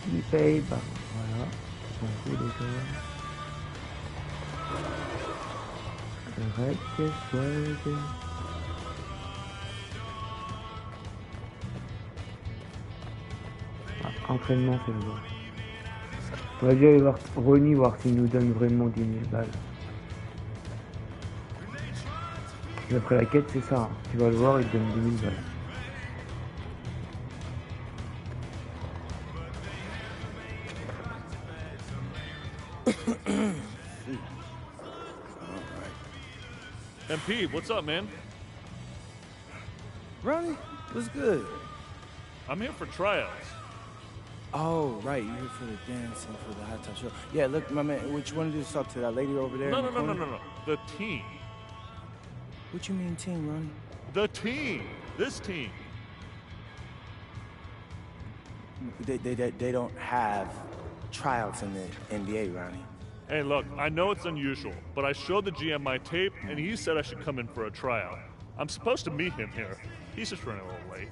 Qui paye, bah voilà. On fout déjà. Arrête, swag. Ah, entraînement, c'est le bon. On va déjà aller voir Ronnie, voir s'il nous donne vraiment 10 000 balles. Après la quête, c'est ça. Hein. Tu vas le voir, il te donne 10 000 balles. MP, what's up, man? Ronnie, what's good? I'm here for tryouts. Oh, right, you're here for the dance and for the hot top show. Yeah, look, my man, what you want to do is talk to that lady over there? No. The team. What you mean team, Ronnie? The team. This team. They don't have tryouts in the NBA, Ronnie. Hey, look, I know it's unusual, but I showed the GM my tape, and he said I should come in for a tryout. I'm supposed to meet him here. He's just running a little late.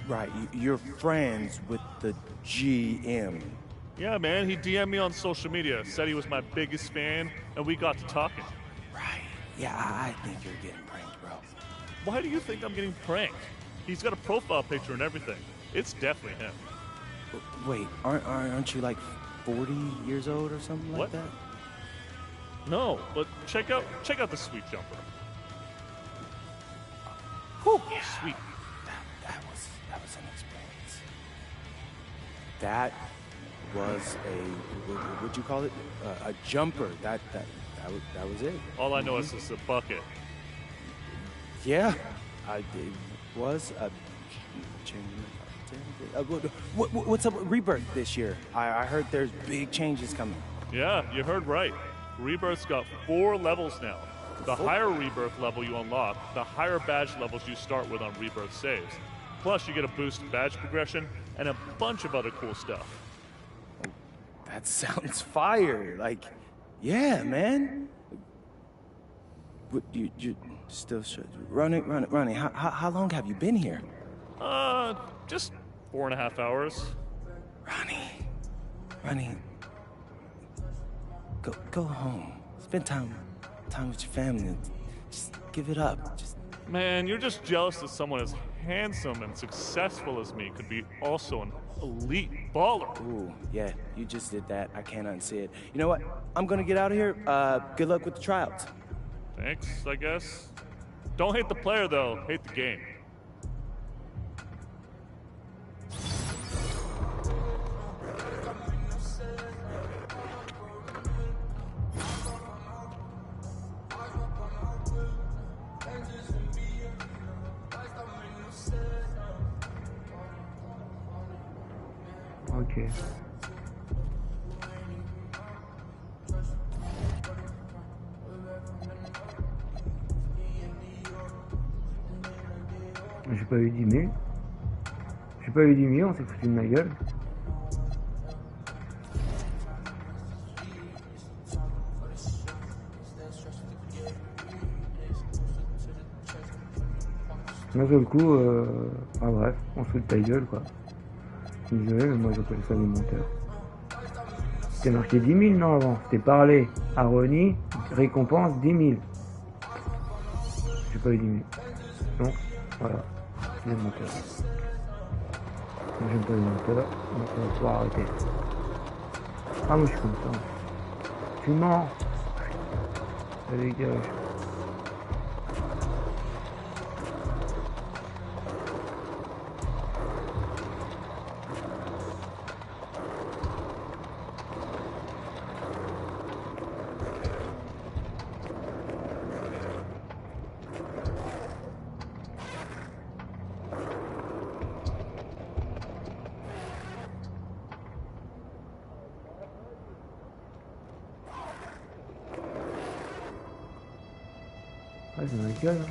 Right, you're friends with the GM. Yeah, man, he DM'd me on social media, said he was my biggest fan, and we got to talking. Right, yeah, I think you're getting pranked, bro. Why do you think I'm getting pranked? He's got a profile picture and everything. It's definitely him. Wait, aren't you like 40 years old or something like that? No, but check out the sweet jumper. Whew. Yeah. Sweet. That was an experience. That was what'd you call it? A jumper. That was it. All I know is it's a bucket. Yeah, it was a. What's up with Rebirth this year? I heard there's big changes coming. Yeah, you heard right. Rebirth's got 4 levels now. The higher Rebirth level you unlock, the higher badge levels you start with on Rebirth saves. Plus, you get a boost in badge progression and a bunch of other cool stuff. That sounds fire. Like, yeah, man. But you still should. Ronnie, how long have you been here? Just 4.5 hours. Ronnie, go home. Spend time with your family. Just give it up. Man, you're just jealous that someone as handsome and successful as me could be also an elite baller. Ooh, yeah, you just did that. I can't unsee it. You know what? I'm gonna get out of here. Good luck with the tryouts. Thanks, I guess. Don't hate the player, though. Hate the game. Ok. J'ai pas eu 10 000. J'ai pas eu 10 millions, on s'est foutu de ma gueule. D'un seul coup, bref, on se fout de ta gueule quoi. Désolé, mais moi j'appelle ça des menteurs. C'était marqué 10 000 non avant. C'était parlé à Ronnie, récompense 10 000. J'ai pas eu 10 000. Donc, voilà, c'est des menteurs. Moi j'aime pas les menteurs, donc on va pouvoir arrêter. Ah moi je suis content. Tu mens. Ça dégage. Ah, c'est ma gueule.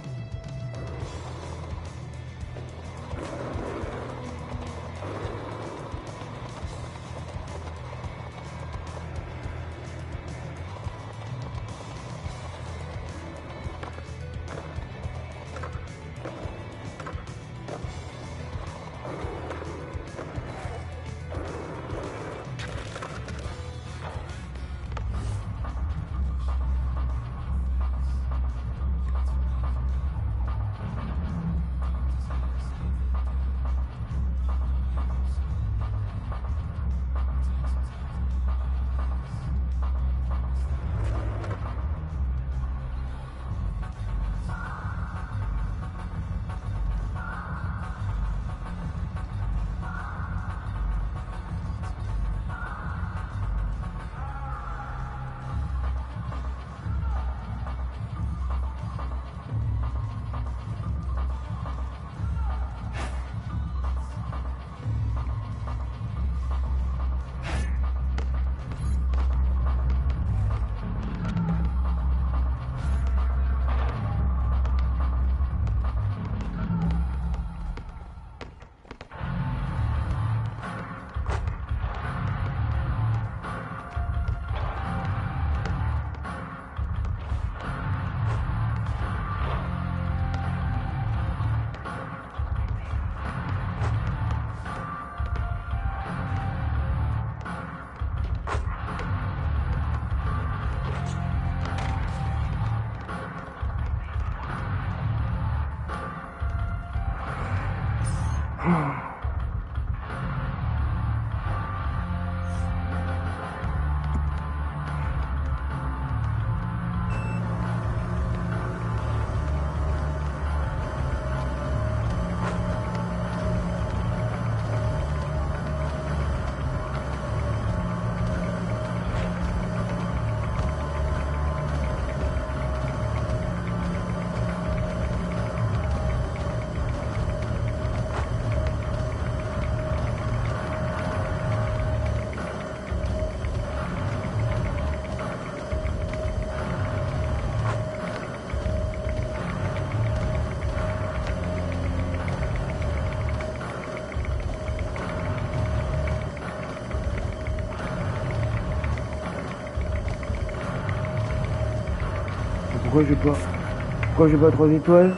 Pourquoi j'ai pas 3 étoiles?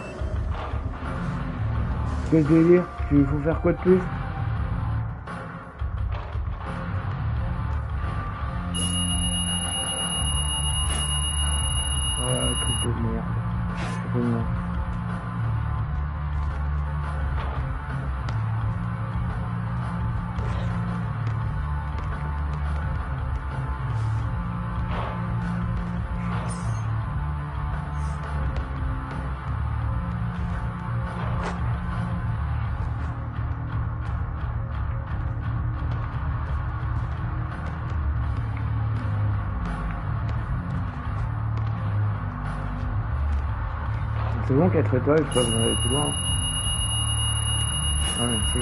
Qu'est-ce que je veux dire? Il faut faire quoi de plus? Ah, truc de merde. Vraiment. C'est bon, 4 étoiles, je peux aller plus loin. Ah, merci.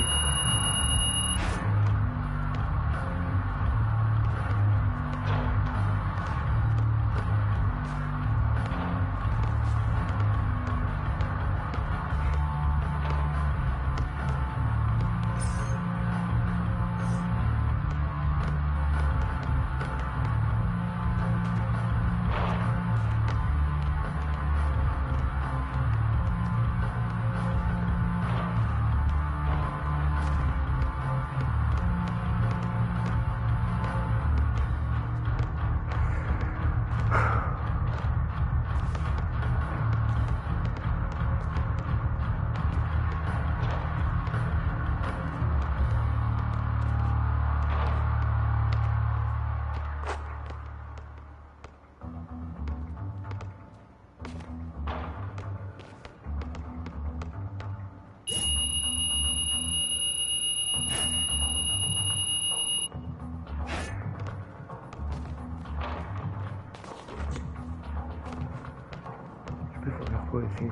Faut essayer.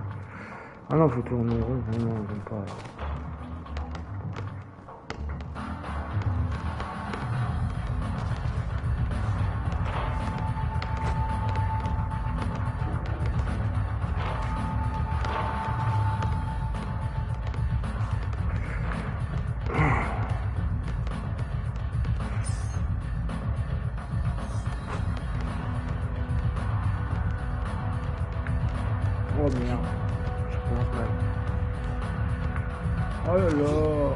Ah non, faut tourner en rond. Non, j'aime pas. Oh merde, je pense mal. Oh là là.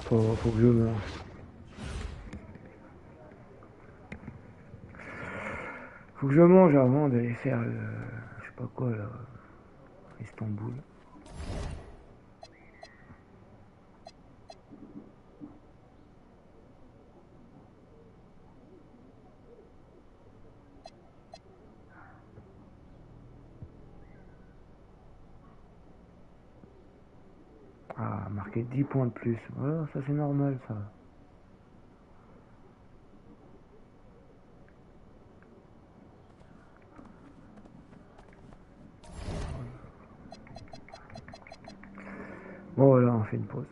Faut que je mange. Faut que je mange avant d'aller faire le... je sais pas quoi là. Istanbul. Ah, marqué 10 points de plus. Voilà, ça c'est normal ça. Bon voilà, on fait une pause.